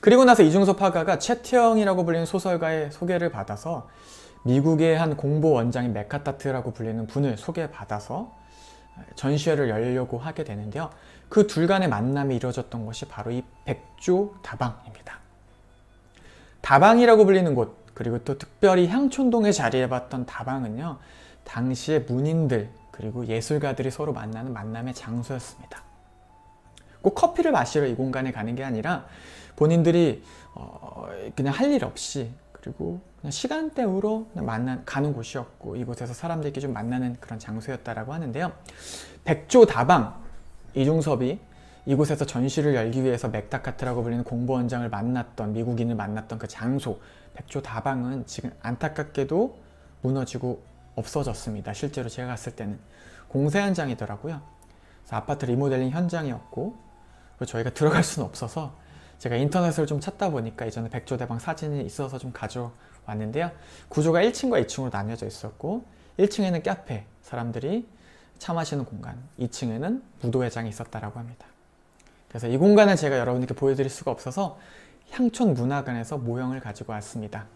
그리고 나서 이중섭 화가가 최태영이라고 불리는 소설가의 소개를 받아서 미국의 한 공보 원장인 메카타트라고 불리는 분을 소개받아서 전시회를 열려고 하게 되는데요. 그 둘 간의 만남이 이루어졌던 것이 바로 이 백조 다방입니다. 다방이라고 불리는 곳, 그리고 또 특별히 향촌동에 자리해봤던 다방은요, 당시의 문인들 그리고 예술가들이 서로 만나는 만남의 장소였습니다. 꼭 커피를 마시러 이 공간에 가는 게 아니라 본인들이 그냥 할 일 없이 그리고 그냥 시간 때우러 가는 곳이었고, 이곳에서 사람들끼리 좀 만나는 그런 장소였다라고 하는데요. 백조 다방, 이중섭이 이곳에서 전시를 열기 위해서 맥다카트라고 불리는 공보원장을 만났던, 미국인을 만났던 그 장소, 백조 다방은 지금 안타깝게도 무너지고 없어졌습니다. 실제로 제가 갔을 때는 공사 현장이더라고요. 그래서 아파트 리모델링 현장이었고, 저희가 들어갈 수는 없어서 제가 인터넷을 좀 찾다 보니까 이전에 백조 다방 사진이 있어서 좀 가져왔는데요. 구조가 1층과 2층으로 나뉘어져 있었고, 1층에는 카페, 사람들이 차 마시는 공간, 2층에는 무도회장이 있었다라고 합니다. 그래서 이 공간을 제가 여러분께 보여드릴 수가 없어서 향촌문화관에서 모형을 가지고 왔습니다.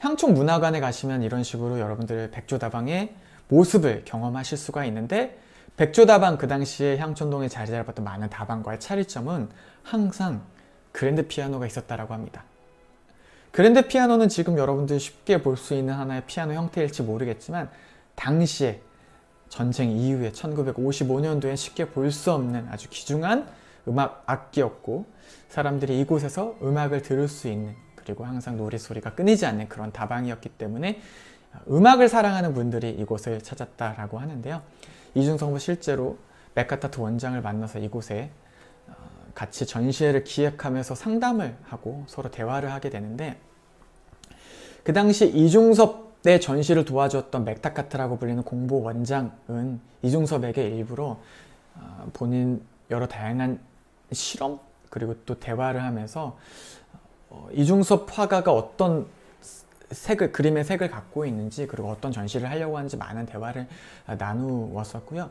향촌문화관에 가시면 이런 식으로 여러분들 백조다방의 모습을 경험하실 수가 있는데, 백조다방, 그 당시에 향촌동에 자리 잡았던 많은 다방과의 차이점은 항상 그랜드 피아노가 있었다라고 합니다. 그랜드 피아노는 지금 여러분들이 쉽게 볼 수 있는 하나의 피아노 형태일지 모르겠지만, 당시에 전쟁 이후에 1955년도에 쉽게 볼 수 없는 아주 귀중한 음악 악기였고, 사람들이 이곳에서 음악을 들을 수 있는, 그리고 항상 노랫소리가 끊이지 않는 그런 다방이었기 때문에 음악을 사랑하는 분들이 이곳을 찾았다라고 하는데요. 이중섭은 실제로 메카타트 원장을 만나서 이곳에 같이 전시회를 기획하면서 상담을 하고 서로 대화를 하게 되는데, 그 당시 이중섭의 전시를 도와주었던 맥타카트라고 불리는 공보 원장은 이중섭에게 일부러 본인 여러 다양한 실험 그리고 또 대화를 하면서 이중섭 화가가 어떤 그림의 색을 갖고 있는지, 그리고 어떤 전시를 하려고 하는지 많은 대화를 나누었었고요.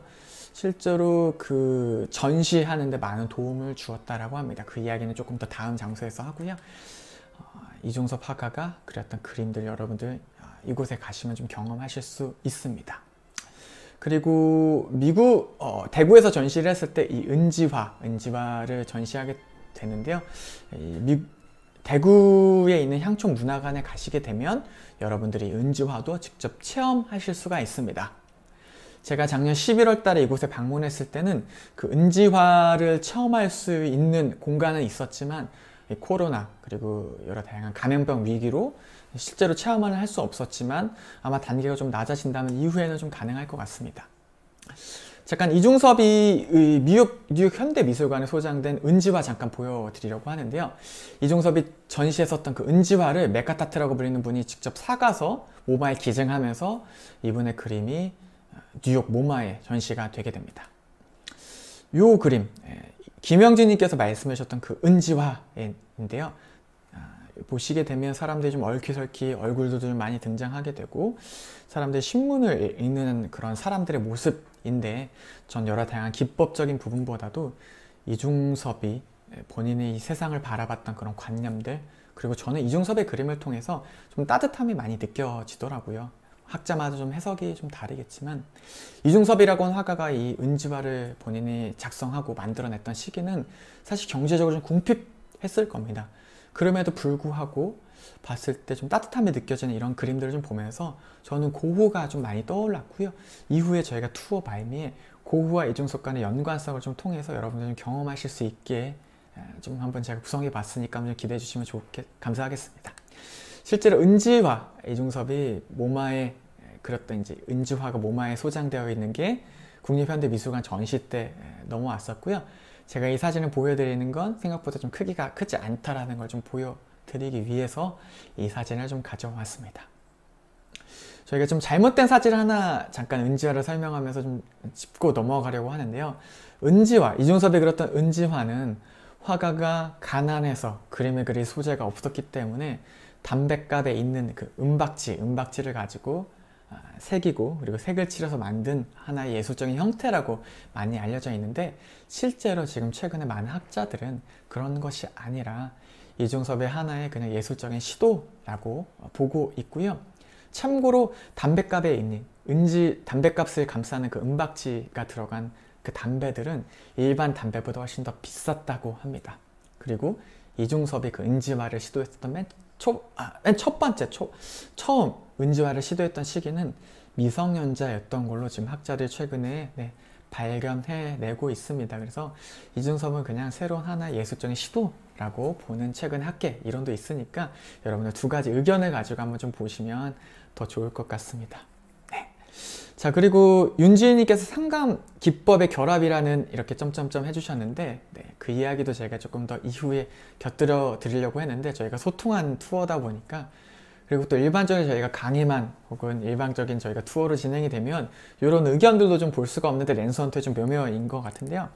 실제로 그 전시하는데 많은 도움을 주었다라고 합니다. 그 이야기는 조금 더 다음 장소에서 하고요. 이중섭 화가가 그렸던 그림들 여러분들 이곳에 가시면 좀 경험하실 수 있습니다. 그리고 미국 대구에서 전시를 했을 때 이 은지화를 전시하게 되는데요. 대구에 있는 향촌문화관에 가시게 되면 여러분들이 은지화도 직접 체험하실 수가 있습니다. 제가 작년 11월 달에 이곳에 방문했을 때는 그 은지화를 체험할 수 있는 공간은 있었지만, 코로나 그리고 여러 다양한 감염병 위기로 실제로 체험을 할 수 없었지만, 아마 단계가 좀 낮아진다면 이후에는 좀 가능할 것 같습니다. 잠깐 이중섭이 뉴욕 현대미술관에 소장된 은지화 잠깐 보여드리려고 하는데요. 이중섭이 전시했었던 그 은지화를 메카타트라고 불리는 분이 직접 사가서 모마에 기증하면서 이분의 그림이 뉴욕 모마에 전시가 되게 됩니다. 이 그림, 김영진님께서 말씀해 주셨던 그 은지화인데요. 보시게 되면 사람들이 좀 얼키설키 얼굴도 좀 많이 등장하게 되고, 사람들이 신문을 읽는 그런 사람들의 모습인데, 전 여러 다양한 기법적인 부분보다도 이중섭이 본인의 이 세상을 바라봤던 그런 관념들, 그리고 저는 이중섭의 그림을 통해서 좀 따뜻함이 많이 느껴지더라고요. 학자마다 좀 해석이 좀 다르겠지만, 이중섭이라고 하는 화가가 이 은지화를 본인이 작성하고 만들어냈던 시기는 사실 경제적으로 좀 궁핍했을 겁니다. 그럼에도 불구하고 봤을 때 좀 따뜻함이 느껴지는 이런 그림들을 좀 보면서 저는 고흐가 좀 많이 떠올랐고요. 이후에 저희가 투어 발미에 고흐와 이중섭 간의 연관성을 좀 통해서 여러분들 좀 경험하실 수 있게 좀 한번 제가 구성해 봤으니까 한번 기대해 주시면 감사하겠습니다. 실제로 은지화, 이중섭이 모마에 그렸던 이제 은지화가 모마에 소장되어 있는 게 국립현대미술관 전시 때 넘어왔었고요. 제가 이 사진을 보여드리는 건 생각보다 좀 크기가 크지 않다라는 걸 좀 보여드리기 위해서 이 사진을 좀 가져왔습니다. 저희가 좀 잘못된 사진을 하나 잠깐 은지화를 설명하면서 좀 짚고 넘어가려고 하는데요. 은지화, 이중섭이 그렸던 은지화는 화가가 가난해서 그림을 그릴 소재가 없었기 때문에 담뱃갑에 있는 그 은박지를 가지고 새기고 그리고 색을 칠해서 만든 하나의 예술적인 형태라고 많이 알려져 있는데, 실제로 지금 최근에 많은 학자들은 그런 것이 아니라 이중섭의 하나의 그냥 예술적인 시도라고 보고 있고요. 참고로 담뱃갑에 있는 담뱃값을 감싸는 그 은박지가 들어간 그 담배들은 일반 담배보다 훨씬 더 비쌌다고 합니다. 그리고 이중섭이 그 은지화를 시도했었던 처음 은지화를 시도했던 시기는 미성년자였던 걸로 지금 학자들이 최근에 발견해내고 있습니다. 그래서 이중섭은 그냥 새로운 하나의 예술적인 시도라고 보는 최근의 학계 이론도 있으니까 여러분들 두 가지 의견을 가지고 한번 좀 보시면 더 좋을 것 같습니다. 자, 그리고 윤지희님께서 상감 기법의 결합이라는 이렇게 점점점 해주셨는데, 그 이야기도 제가 조금 더 이후에 곁들여 드리려고 했는데, 저희가 소통한 투어다 보니까, 그리고 또 일반적인 저희가 강의만 혹은 일반적인 저희가 투어로 진행이 되면 이런 의견들도 좀 볼 수가 없는데 랜선트에 좀 묘묘인 것 같은데요.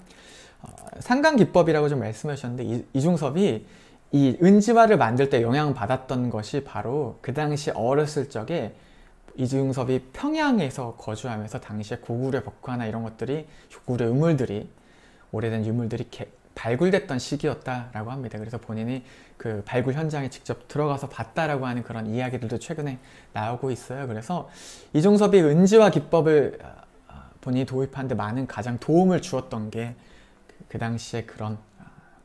상감 기법이라고 좀 말씀해 주셨는데, 이중섭이 이 은지화를 만들 때 영향받았던 것이 바로 그 당시 어렸을 적에 이중섭이 평양에서 거주하면서 당시에 고구려 벽화나 이런 것들이, 고구려 유물들이, 오래된 유물들이 발굴됐던 시기였다라고 합니다. 그래서 본인이 그 발굴 현장에 직접 들어가서 봤다라고 하는 그런 이야기들도 최근에 나오고 있어요. 그래서 이중섭이 은지화 기법을 본인이 도입하는 데 많은 가장 도움을 주었던 게 그 당시에 그런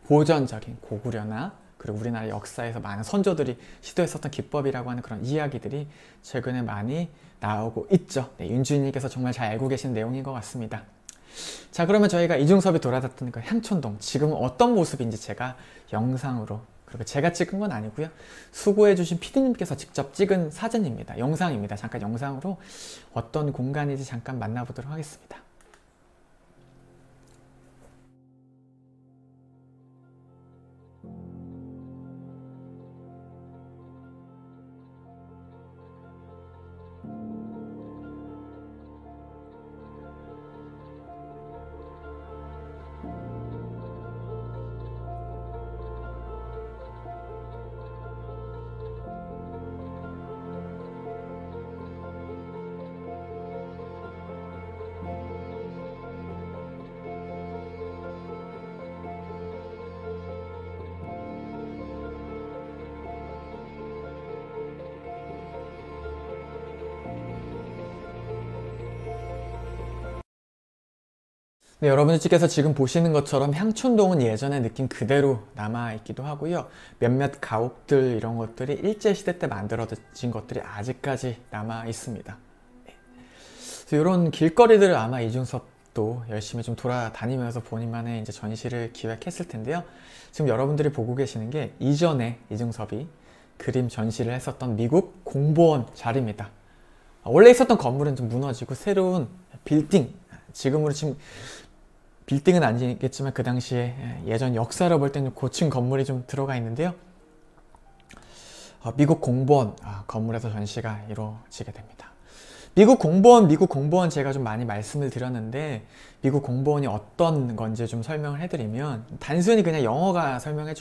고전적인 고구려나 그리고 우리나라 역사에서 많은 선조들이 시도했었던 기법이라고 하는 그런 이야기들이 최근에 많이 나오고 있죠. 윤주인님께서 정말 잘 알고 계신 내용인 것 같습니다. 자, 그러면 저희가 이중섭이 돌아다녔던 그 향촌동, 지금은 어떤 모습인지 제가 영상으로, 그리고 제가 찍은 건 아니고요, 수고해주신 PD님께서 직접 찍은 사진입니다. 영상입니다. 잠깐 영상으로 어떤 공간인지 잠깐 만나보도록 하겠습니다. 네, 여러분들께서 지금 보시는 것처럼 향촌동은 예전의 느낌 그대로 남아있기도 하고요. 몇몇 가옥들 이런 것들이 일제시대 때 만들어진 것들이 아직까지 남아있습니다. 그래서 이런 길거리들을 아마 이중섭도 열심히 좀 돌아다니면서 본인만의 이제 전시를 기획했을 텐데요. 지금 여러분들이 보고 계시는 게 이전에 이중섭이 그림 전시를 했었던 미국 공보원 자리입니다. 원래 있었던 건물은 좀 무너지고 새로운 빌딩, 지금으로 지금 빌딩은 아니겠지만 그 당시에 예전 역사로 볼 때는 고층 건물이 좀 들어가 있는데요. 미국 공보원 건물에서 전시가 이루어지게 됩니다. 미국 공보원 제가 좀 많이 말씀을 드렸는데, 미국 공보원이 어떤 건지 좀 설명을 해드리면, 단순히 그냥 영어가 설명해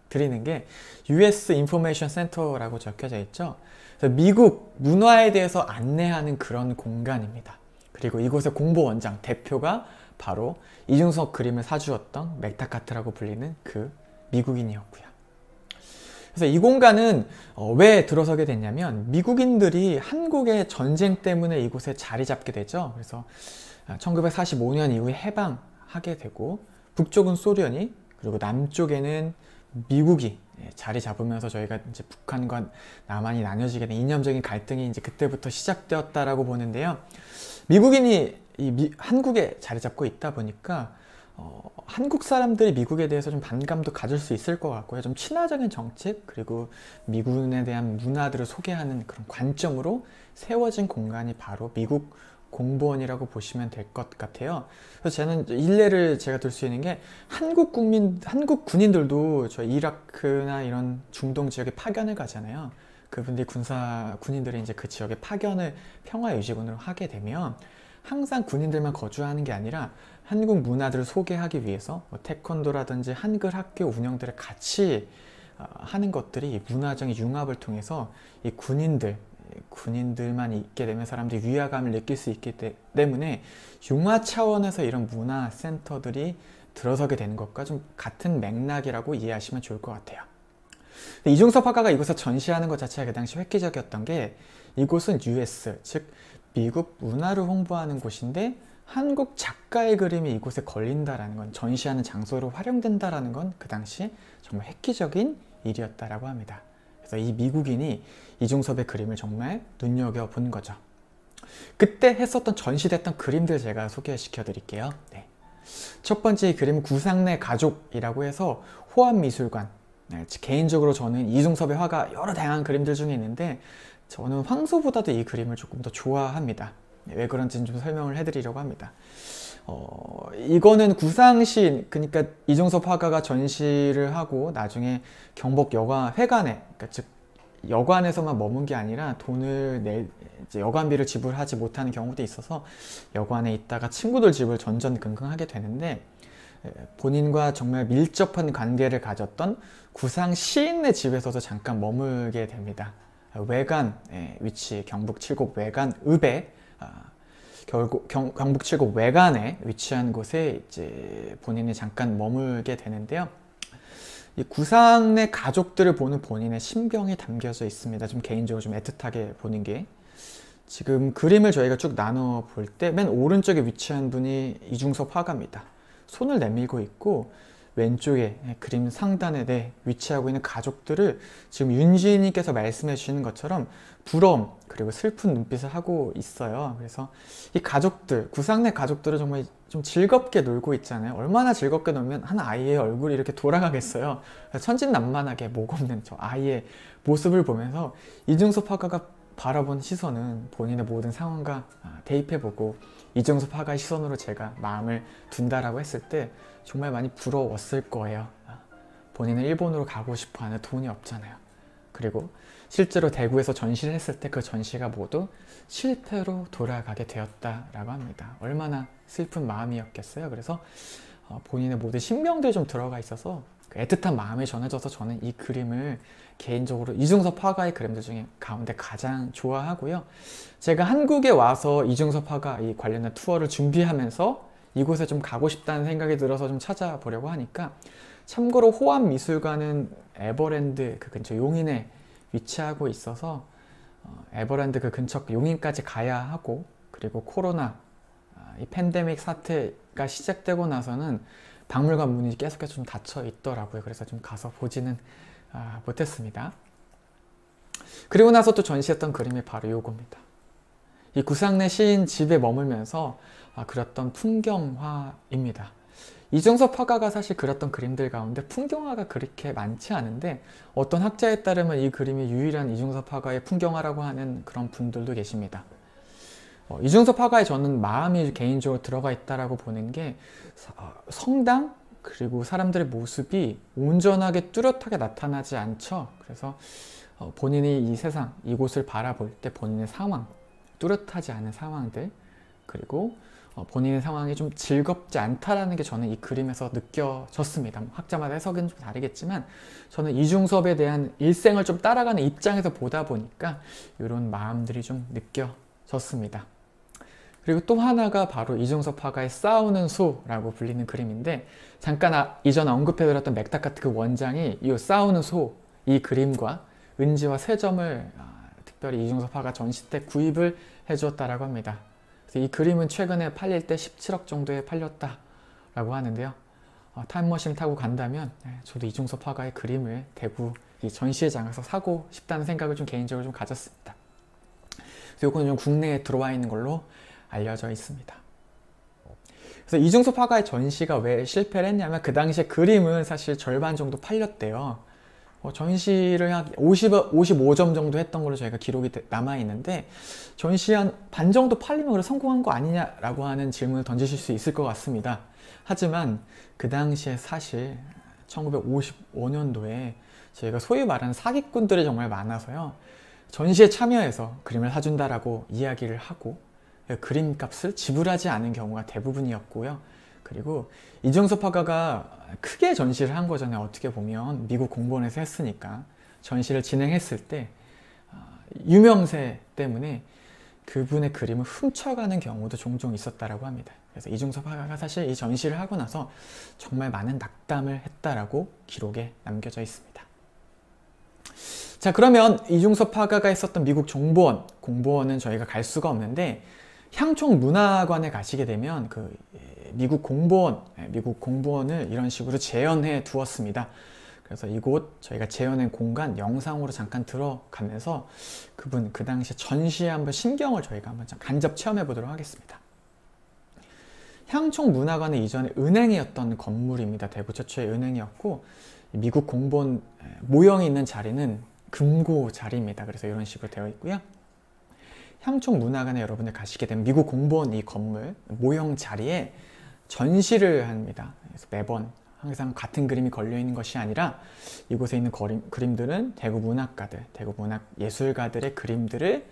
드리는 게 US Information Center라고 적혀져 있죠. 그래서 미국 문화에 대해서 안내하는 그런 공간입니다. 그리고 이곳의 공보원장 대표가 바로 이중섭 그림을 사주었던 맥타카트라고 불리는 그 미국인이었고요. 그래서 이 공간은 왜 들어서게 됐냐면, 미국인들이 한국의 전쟁 때문에 이곳에 자리 잡게 되죠. 그래서 1945년 이후에 해방하게 되고, 북쪽은 소련이, 그리고 남쪽에는 미국이 자리 잡으면서 저희가 이제 북한과 남한이 나뉘어지게 된 이념적인 갈등이 이제 그때부터 시작되었다라고 보는데요. 미국인이 한국에 자리 잡고 있다 보니까 한국 사람들이 미국에 대해서 좀 반감도 가질 수 있을 것 같고요. 좀 친화적인 정책, 그리고 미군에 대한 문화들을 소개하는 그런 관점으로 세워진 공간이 바로 미국 공보원이라고 보시면 될 것 같아요. 그래서 저는 일례를 제가 들 수 있는 게, 한국 군인들도 저 이라크나 이런 중동 지역에 파견을 가잖아요. 그분들이 군인들이 이제 그 지역에 파견을 평화유지군으로 하게 되면 항상 군인들만 거주하는 게 아니라 한국 문화들을 소개하기 위해서 뭐 태권도라든지 한글 학교 운영들을 같이 하는 것들이 이 문화적인 융합을 통해서 이 군인들만 있게 되면 사람들이 위화감을 느낄 수 있기 때문에 융화 차원에서 이런 문화센터들이 들어서게 되는 것과 좀 같은 맥락이라고 이해하시면 좋을 것 같아요. 이중섭 화가가 이곳에 전시하는 것 자체가 그 당시 획기적이었던 게 이곳은 US, 즉 미국 문화를 홍보하는 곳인데 한국 작가의 그림이 이곳에 걸린다라는 건, 전시하는 장소로 활용된다라는 건 그 당시 정말 획기적인 일이었다라고 합니다. 그래서 이 미국인이 이중섭의 그림을 정말 눈여겨본 거죠. 그때 했었던 전시됐던 그림들 제가 소개시켜 드릴게요. 네. 첫 번째 그림은 구상내 가족이라고 해서 호암미술관, 개인적으로 저는 이중섭의 화가 여러 다양한 그림들 중에 있는데 저는 황소보다도 이 그림을 조금 더 좋아합니다. 왜 그런지는 좀 설명을 해드리려고 합니다. 이거는 구상시인, 그러니까 이중섭 화가가 전시를 하고 나중에 경복 회관에, 그러니까 즉 여관에서만 머문 게 아니라 돈을 이제 여관비를 지불하지 못하는 경우도 있어서 여관에 있다가 친구들 집을 전전긍긍하게 되는데, 본인과 정말 밀접한 관계를 가졌던 구상 시인의 집에서도 잠깐 머물게 됩니다. 외관의 위치, 경북 칠곡 외관 읍에, 경북 칠곡 외관에 위치한 곳에 이제 본인이 잠깐 머물게 되는데요. 이 구상의 가족들을 보는 본인의 심경이 담겨져 있습니다. 좀 개인적으로 좀 애틋하게 보는 게, 지금 그림을 저희가 쭉 나눠 볼 때 맨 오른쪽에 위치한 분이 이중섭 화가입니다. 손을 내밀고 있고 왼쪽에 그림 상단에 위치하고 있는 가족들을 지금 윤지인님께서 말씀해 주시는 것처럼 부러움 그리고 슬픈 눈빛을 하고 있어요. 그래서 이 가족들, 구상내 가족들은 정말 좀 즐겁게 놀고 있잖아요. 얼마나 즐겁게 놀면 한 아이의 얼굴이 이렇게 돌아가겠어요. 천진난만하게 목 없는 저 아이의 모습을 보면서 이중섭 화가가 바라본 시선은 본인의 모든 상황과 대입해보고 이중섭 화가의 시선으로 제가 마음을 둔다라고 했을 때 정말 많이 부러웠을 거예요. 본인은 일본으로 가고 싶어하는 돈이 없잖아요. 그리고 실제로 대구에서 전시를 했을 때 그 전시가 모두 실패로 돌아가게 되었다라고 합니다. 얼마나 슬픈 마음이었겠어요. 그래서 본인의 모든 신명들이 좀 들어가 있어서 애틋한 마음이 전해져서 저는 이 그림을 개인적으로 이중섭 화가의 그림들 중에 가운데 가장 좋아하고요. 제가 한국에 와서 이중섭 화가 이 관련된 투어를 준비하면서 이곳에 좀 가고 싶다는 생각이 들어서 좀 찾아보려고 하니까, 참고로 호암미술관은 에버랜드 그 근처 용인에 위치하고 있어서 에버랜드 그 근처 용인까지 가야 하고, 그리고 코로나 이 팬데믹 사태가 시작되고 나서는 박물관 문이 계속해서 좀 닫혀 있더라고요. 그래서 좀 가서 보지는 못했습니다. 그리고 나서 또 전시했던 그림이 바로 요겁니다. 이 구상내 시인 집에 머물면서 그렸던 풍경화입니다. 이중섭 화가가 사실 그렸던 그림들 가운데 풍경화가 그렇게 많지 않은데, 어떤 학자에 따르면 이 그림이 유일한 이중섭 화가의 풍경화라고 하는 그런 분들도 계십니다. 이중섭 화가에 저는 마음이 개인적으로 들어가 있다라고 보는 게, 성당 그리고 사람들의 모습이 온전하게 뚜렷하게 나타나지 않죠. 그래서 본인이 이 세상, 이곳을 바라볼 때 본인의 상황, 뚜렷하지 않은 상황들, 그리고 본인의 상황이 좀 즐겁지 않다라는 게 저는 이 그림에서 느껴졌습니다. 학자마다 해석은 좀 다르겠지만 저는 이중섭에 대한 일생을 좀 따라가는 입장에서 보다 보니까 이런 마음들이 좀 느껴졌습니다. 그리고 또 하나가 바로 이중섭 화가의 싸우는 소라고 불리는 그림인데, 잠깐 이전에 언급해드렸던 맥다카트 그 원장이 이 싸우는 소, 이 그림과 은지와 세 점을 특별히 이중섭 화가 전시 때 구입을 해주었다라고 합니다. 그래서 이 그림은 최근에 팔릴 때 17억 정도에 팔렸다라고 하는데요. 타임머신을 타고 간다면 저도 이중섭 화가의 그림을 대구 이 전시회장에서 사고 싶다는 생각을 좀 개인적으로 좀 가졌습니다. 그래서 이거는 좀 국내에 들어와 있는 걸로 알려져 있습니다. 그래서 이중섭 화가의 전시가 왜 실패를 했냐면, 그 당시에 그림은 사실 절반 정도 팔렸대요. 전시를 한 55점 정도 했던 걸로 저희가 기록이 남아있는데, 전시 한 반 정도 팔리면 그래 성공한 거 아니냐라고 하는 질문을 던지실 수 있을 것 같습니다. 하지만 그 당시에 사실 1955년도에 저희가 소위 말하는 사기꾼들이 정말 많아서요, 전시에 참여해서 그림을 사준다라고 이야기를 하고 그림값을 지불하지 않은 경우가 대부분이었고요. 그리고 이중섭 화가가 크게 전시를 한 거잖아요. 어떻게 보면 미국 공본에서 했으니까 전시를 진행했을 때 유명세 때문에 그분의 그림을 훔쳐가는 경우도 종종 있었다라고 합니다. 그래서 이중섭 화가가 사실 이 전시를 하고 나서 정말 많은 낙담을 했다라고 기록에 남겨져 있습니다. 자, 그러면 이중섭 화가가 있었던 미국 정보원, 공보원은 저희가 갈 수가 없는데 향촌문화관에 가시게 되면 그 미국 공보원을 이런 식으로 재현해 두었습니다. 그래서 이곳 저희가 재현한 공간 영상으로 잠깐 들어가면서 그분 그 당시에 전시에 한번 신경을 저희가 한번 간접 체험해 보도록 하겠습니다. 향촌문화관은 이전에 은행이었던 건물입니다. 대구 최초의 은행이었고 미국 공보원 모형이 있는 자리는 금고 자리입니다. 그래서 이런 식으로 되어 있고요. 향촌문화관에 여러분들 가시게 되면 미국 공보원 이 건물 모형 자리에 전시를 합니다. 그래서 매번 항상 같은 그림이 걸려 있는 것이 아니라 이곳에 있는 그림들은 대구 문학가들, 대구 문학 예술가들의 그림들을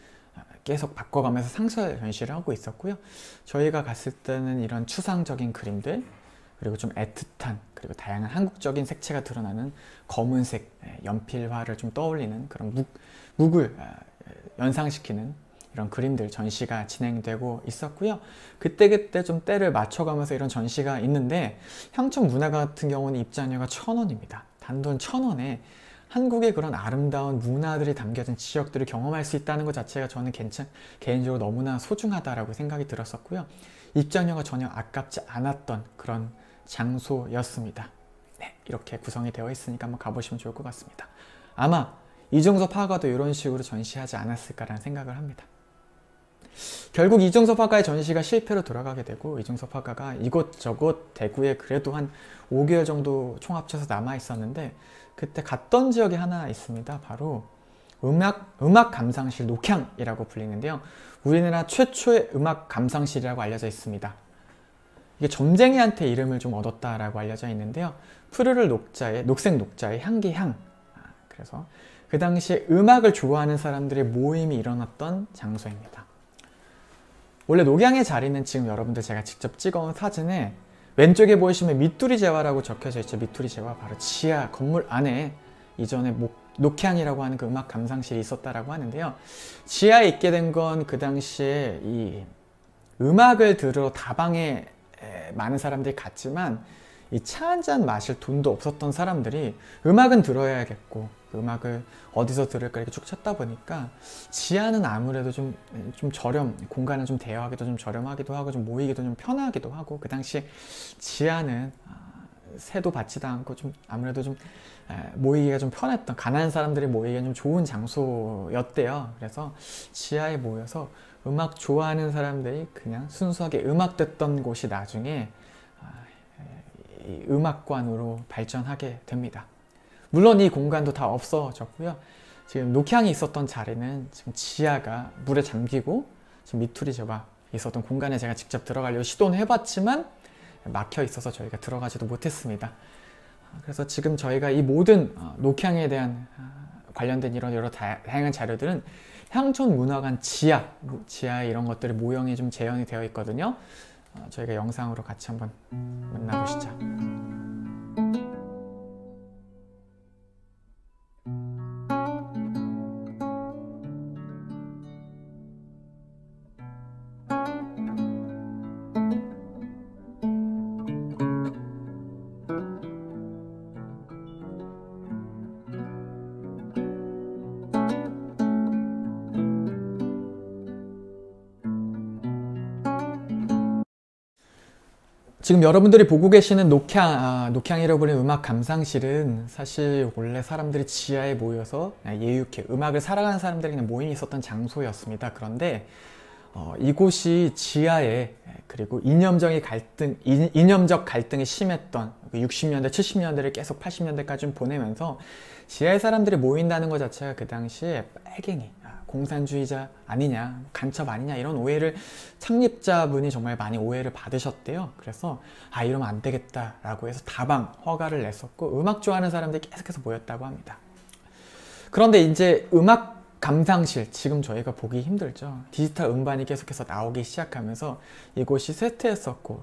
계속 바꿔가면서 상설 전시를 하고 있었고요. 저희가 갔을 때는 이런 추상적인 그림들, 그리고 좀 애틋한, 그리고 다양한 한국적인 색채가 드러나는 검은색 연필화를 좀 떠올리는 그런 묵을 연상시키는 이런 그림들 전시가 진행되고 있었고요. 그때그때 좀 때를 맞춰가면서 이런 전시가 있는데 향촌문화관 같은 경우는 입장료가 1,000원입니다. 단돈 1,000원에 한국의 그런 아름다운 문화들이 담겨진 지역들을 경험할 수 있다는 것 자체가 저는 개인적으로 너무나 소중하다라고 생각이 들었었고요. 입장료가 전혀 아깝지 않았던 그런 장소였습니다. 네, 이렇게 구성이 되어 있으니까 한번 가보시면 좋을 것 같습니다. 아마 이중섭 화가도 이런 식으로 전시하지 않았을까라는 생각을 합니다. 결국 이중섭 화가의 전시가 실패로 돌아가게 되고 이중섭 화가가 이곳저곳 대구에 그래도 한 5개월 정도 총 합쳐서 남아 있었는데 그때 갔던 지역이 하나 있습니다. 바로 음악 감상실 녹향이라고 불리는데요. 우리나라 최초의 음악 감상실이라고 알려져 있습니다. 이게 점쟁이한테 이름을 좀 얻었다라고 알려져 있는데요. 푸르를 녹색 녹자의 향기향. 그래서 그 당시에 음악을 좋아하는 사람들의 모임이 일어났던 장소입니다. 원래 녹양의 자리는 지금 여러분들 제가 직접 찍어온 사진에 왼쪽에 보이시면 미뚜리 재화라고 적혀져 있죠. 미뚜리 재화 바로 지하 건물 안에 이전에 녹향이라고 하는 그 음악 감상실이 있었다라고 하는데요. 지하에 있게 된 건 그 당시에 이 음악을 들으러 다방에 많은 사람들이 갔지만 이 차 한 잔 마실 돈도 없었던 사람들이 음악은 들어야겠고 그 음악을 어디서 들을까 이렇게 쭉 찾다 보니까 지하는 아무래도 좀 공간을 좀 대여하기도 좀 저렴하기도 하고 좀 모이기도 좀 편하기도 하고 그 당시 지하는 세도 받지도 않고 좀 아무래도 좀 모이기가 좀 편했던 가난한 사람들이 모이기가 좀 좋은 장소였대요. 그래서 지하에 모여서 음악 좋아하는 사람들이 그냥 순수하게 음악 듣던 곳이 나중에 음악관으로 발전하게 됩니다. 물론 이 공간도 다 없어졌고요. 지금 녹향이 있었던 자리는 지금 지하가 물에 잠기고 지금 미투리 재화 있었던 공간에 제가 직접 들어가려고 시도는 해봤지만 막혀 있어서 저희가 들어가지도 못했습니다. 그래서 지금 저희가 이 모든 녹향에 대한 관련된 이런 여러 다양한 자료들은 향촌문화관 지하에 이런 것들이 모형이 좀 재현이 되어 있거든요. 저희가 영상으로 같이 한번 만나보시죠. 지금 여러분들이 보고 계시는 녹향이라고 불리는 음악 감상실은 사실 원래 사람들이 지하에 모여서 예육해 음악을 사랑하는 사람들이 그냥 모임이 있었던 장소였습니다. 그런데 이곳이 지하에 그리고 이념적 갈등이 심했던 60년대, 70년대를 계속 80년대까지 보내면서 지하에 사람들이 모인다는 것 자체가 그 당시에 빨갱이, 공산주의자 아니냐, 간첩 아니냐 이런 오해를 창립자분이 정말 많이 오해를 받으셨대요. 그래서 이러면 안 되겠다라고 해서 다방 허가를 냈었고 음악 좋아하는 사람들이 계속해서 모였다고 합니다. 그런데 이제 음악 감상실, 지금 저희가 보기 힘들죠. 디지털 음반이 계속해서 나오기 시작하면서 이곳이 쇠퇴했었고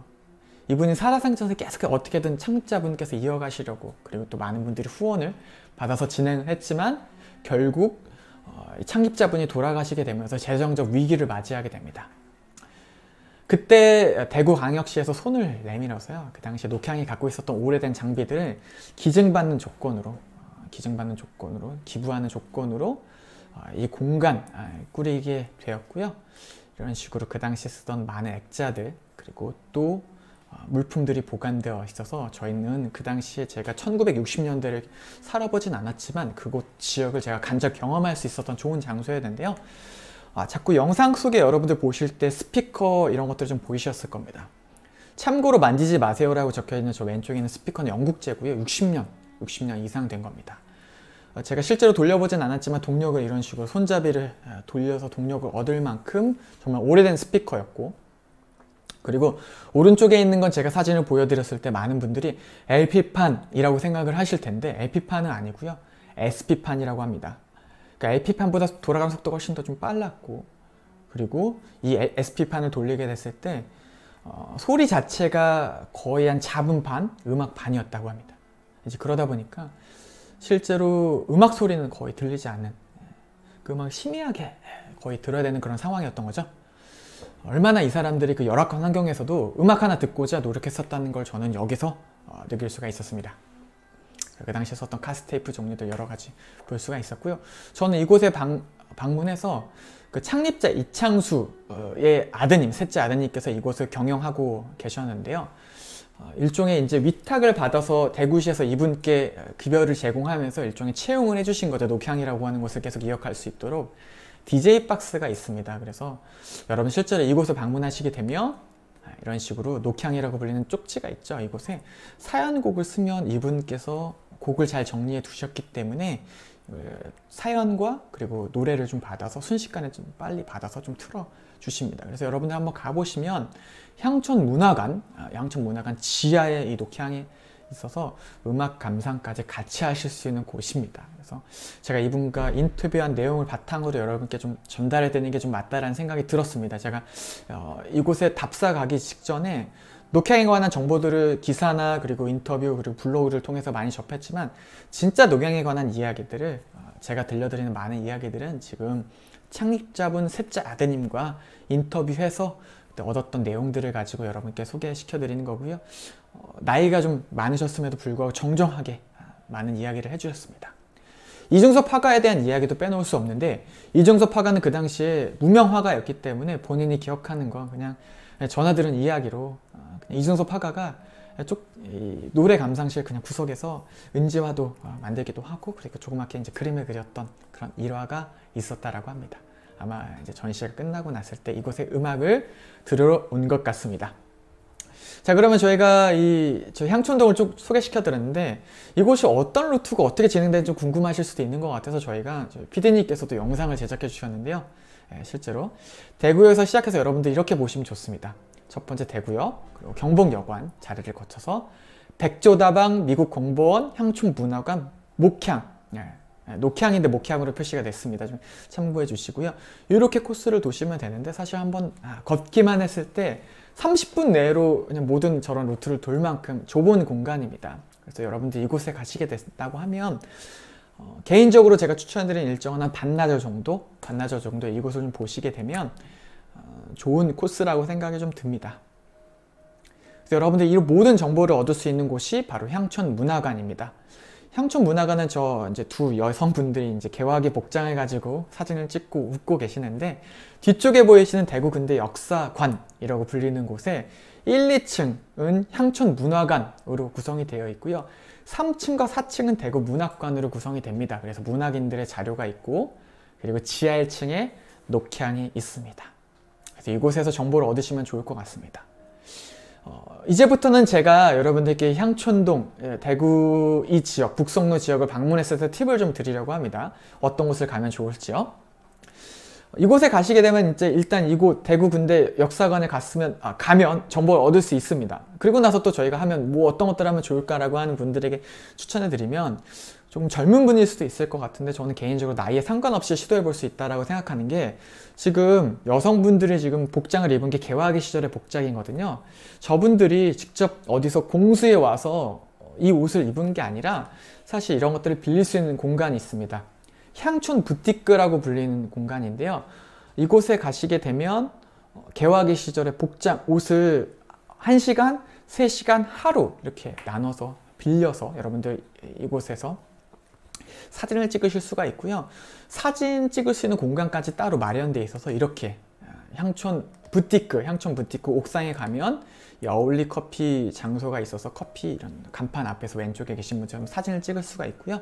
이분이 살아생전에 계속 어떻게든 창립자분께서 이어가시려고, 그리고 또 많은 분들이 후원을 받아서 진행을 했지만 결국 이 창립자분이 돌아가시게 되면서 재정적 위기를 맞이하게 됩니다. 그때 대구광역시에서 손을 내밀어서요, 그 당시에 녹향이 갖고 있었던 오래된 장비들을 기증받는 조건으로 기부하는 조건으로 이 공간 꾸리게 되었고요. 이런 식으로 그 당시에 쓰던 많은 액자들, 그리고 또 물품들이 보관되어 있어서 저희는 그 당시에 제가 1960년대를 살아보진 않았지만 그곳 지역을 제가 간접 경험할 수 있었던 좋은 장소였는데요. 자꾸 영상 속에 여러분들 보실 때 스피커 이런 것들이 좀 보이셨을 겁니다. 참고로 만지지 마세요라고 적혀있는 저 왼쪽에 있는 스피커는 영국제고요. 60년 이상 된 겁니다. 제가 실제로 돌려보진 않았지만 동력을 이런 식으로 손잡이를 돌려서 동력을 얻을 만큼 정말 오래된 스피커였고, 그리고 오른쪽에 있는 건 제가 사진을 보여드렸을 때 많은 분들이 LP판이라고 생각을 하실 텐데 LP판은 아니고요. SP판이라고 합니다. 그러니까 LP판보다 돌아가는 속도가 훨씬 더 좀 빨랐고, 그리고 이 SP판을 돌리게 됐을 때 소리 자체가 거의 한 잡음판, 음악판이었다고 합니다. 이제 그러다 보니까 실제로 음악 소리는 거의 들리지 않는, 그 음악을 심의하게 거의 들어야 되는 그런 상황이었던 거죠. 얼마나 이 사람들이 그 열악한 환경에서도 음악 하나 듣고자 노력했었다는 걸 저는 여기서 느낄 수가 있었습니다. 그 당시에 썼던 카스테이프 종류들 여러 가지 볼 수가 있었고요. 저는 이곳에 방문해서 그 창립자 이창수의 아드님, 셋째 아드님께서 이곳을 경영하고 계셨는데요. 일종의 이제 위탁을 받아서 대구시에서 이분께 급여를 제공하면서 일종의 채용을 해주신 거죠. 녹향이라고 하는 곳을 계속 이어갈 수 있도록 DJ 박스가 있습니다. 그래서 여러분 실제로 이곳을 방문하시게 되면 이런 식으로 녹향이라고 불리는 쪽지가 있죠. 이곳에 사연곡을 쓰면 이분께서 곡을 잘 정리해 두셨기 때문에 사연과 그리고 노래를 좀 받아서 순식간에 좀 빨리 받아서 좀 틀어 주십니다. 그래서 여러분들 한번 가보시면 향촌문화관 지하에 이 녹향이 있어서 음악 감상까지 같이 하실 수 있는 곳입니다. 그래서 제가 이분과 인터뷰한 내용을 바탕으로 여러분께 좀 전달해 드리는 게 좀 맞다라는 생각이 들었습니다. 제가 이곳에 답사 가기 직전에 녹향에 관한 정보들을 기사나 그리고 인터뷰 그리고 블로그를 통해서 많이 접했지만 진짜 녹향에 관한 이야기들을 제가 들려드리는 많은 이야기들은 지금 창립자분 셋째 아드님과 인터뷰해서 얻었던 내용들을 가지고 여러분께 소개시켜 드리는 거고요. 나이가 좀 많으셨음에도 불구하고 정정하게 많은 이야기를 해주셨습니다. 이중섭 화가에 대한 이야기도 빼놓을 수 없는데, 이중섭 화가는 그 당시에 무명 화가였기 때문에 본인이 기억하는 건 그냥 전화 들은 이야기로 이중섭 화가가 노래 감상실 그냥 구석에서 은지화도 만들기도 하고, 그리고 조그맣게 이제 그림을 그렸던 그런 일화가 있었다라고 합니다. 아마 이제 전시가 끝나고 났을 때 이곳에 음악을 들으러 온 것 같습니다. 자, 그러면 저희가 저 향촌동을 쭉 소개시켜 드렸는데 이곳이 어떤 루트가 어떻게 진행되는지 좀 궁금하실 수도 있는 것 같아서 저희가 PD님께서도 영상을 제작해 주셨는데요. 실제로 대구에서 시작해서 여러분들 이렇게 보시면 좋습니다. 첫 번째 대구역, 그리고 경복여관 자리를 거쳐서 백조다방, 미국공보원, 향촌문화관, 목향, 녹향인데 목향으로 표시가 됐습니다. 좀 참고해 주시고요. 이렇게 코스를 도시면 되는데 사실 한번 걷기만 했을 때 30분 내로 그냥 모든 저런 루트를 돌 만큼 좁은 공간입니다. 그래서 여러분들 이곳에 가시게 됐다고 하면 개인적으로 제가 추천드리는 일정은 한 반나절 정도 이곳을 좀 보시게 되면 좋은 코스라고 생각이 좀 듭니다. 그래서 여러분들 이 모든 정보를 얻을 수 있는 곳이 바로 향촌문화관입니다. 향촌문화관은 이제 두 여성분들이 이제 개화기 복장을 가지고 사진을 찍고 웃고 계시는데, 뒤쪽에 보이시는 대구 근대 역사관이라고 불리는 곳에 1, 2층은 향촌문화관으로 구성이 되어 있고요. 3층과 4층은 대구 문학관으로 구성이 됩니다. 그래서 문학인들의 자료가 있고, 그리고 지하 1층에 녹향이 있습니다. 그래서 이곳에서 정보를 얻으시면 좋을 것 같습니다. 이제부터는 제가 여러분들께 향촌동, 대구 이 지역, 북성로 지역을 방문했을 때 팁을 좀 드리려고 합니다. 어떤 곳을 가면 좋을지요? 이곳에 가시게 되면 이제 일단 이곳 대구 근대 역사관에 가면 정보를 얻을 수 있습니다. 그리고 나서 또 저희가 하면 뭐 어떤 것들 하면 좋을까라고 하는 분들에게 추천해 드리면 조금 젊은 분일 수도 있을 것 같은데 저는 개인적으로 나이에 상관없이 시도해 볼 수 있다라고 생각하는 게 지금 여성분들이 지금 복장을 입은 게 개화기 시절의 복장이거든요. 저분들이 직접 어디서 공수에 와서 이 옷을 입은 게 아니라 사실 이런 것들을 빌릴 수 있는 공간이 있습니다. 향촌 부티크라고 불리는 공간인데요. 이곳에 가시게 되면 개화기 시절의 복장, 옷을 1시간, 3시간, 하루 이렇게 나눠서 빌려서 여러분들 이곳에서 사진을 찍으실 수가 있고요. 사진 찍을 수 있는 공간까지 따로 마련되어 있어서 이렇게 향촌 부티크 옥상에 가면 어울리 커피 장소가 있어서 커피 이런 간판 앞에서 왼쪽에 계신 분처럼 사진을 찍을 수가 있고요.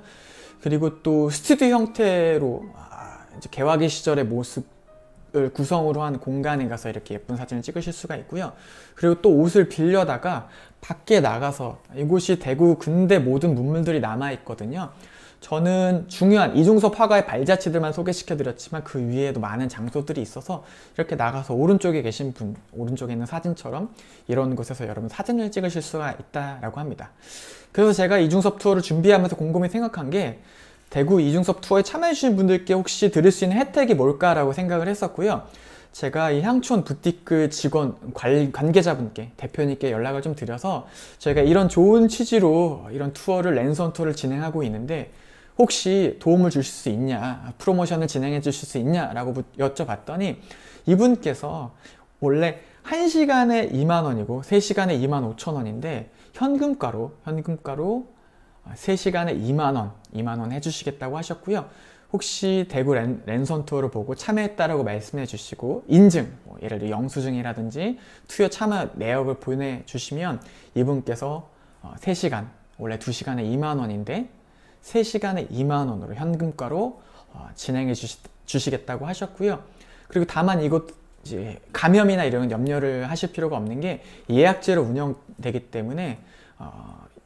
그리고 또 스튜디오 형태로 이제 개화기 시절의 모습을 구성으로 한 공간에 가서 이렇게 예쁜 사진을 찍으실 수가 있고요. 그리고 또 옷을 빌려다가 밖에 나가서 이곳이 대구 근대 모든 문물들이 남아 있거든요. 저는 중요한 이중섭 화가의 발자취들만 소개시켜 드렸지만 그 위에도 많은 장소들이 있어서 이렇게 나가서 오른쪽에 계신 분, 오른쪽에 있는 사진처럼 이런 곳에서 여러분 사진을 찍으실 수가 있다라고 합니다. 그래서 제가 이중섭 투어를 준비하면서 곰곰이 생각한 게 대구 이중섭 투어에 참여해 주신 분들께 혹시 드릴 수 있는 혜택이 뭘까라고 생각을 했었고요. 제가 이 향촌 부티크 직원, 관계자분께, 대표님께 연락을 좀 드려서 저희가 이런 좋은 취지로 이런 투어를 랜선 투어를 진행하고 있는데 혹시 도움을 주실 수 있냐, 프로모션을 진행해 주실 수 있냐 라고 여쭤봤더니 이분께서 원래 1시간에 2만원이고 3시간에 25,000원인데 현금가로 3시간에 2만원 해주시겠다고 하셨고요. 혹시 대구 랜선 투어를 보고 참여했다라고 말씀해 주시고 인증, 예를 들어 영수증이라든지 투어 참여 내역을 보내주시면 이분께서 3시간, 원래 2시간에 2만원인데 3시간에 2만원으로 현금가로 진행해 주시겠다고 하셨고요. 그리고 다만 이곳 이제 감염이나 이런 건 염려를 하실 필요가 없는 게 예약제로 운영되기 때문에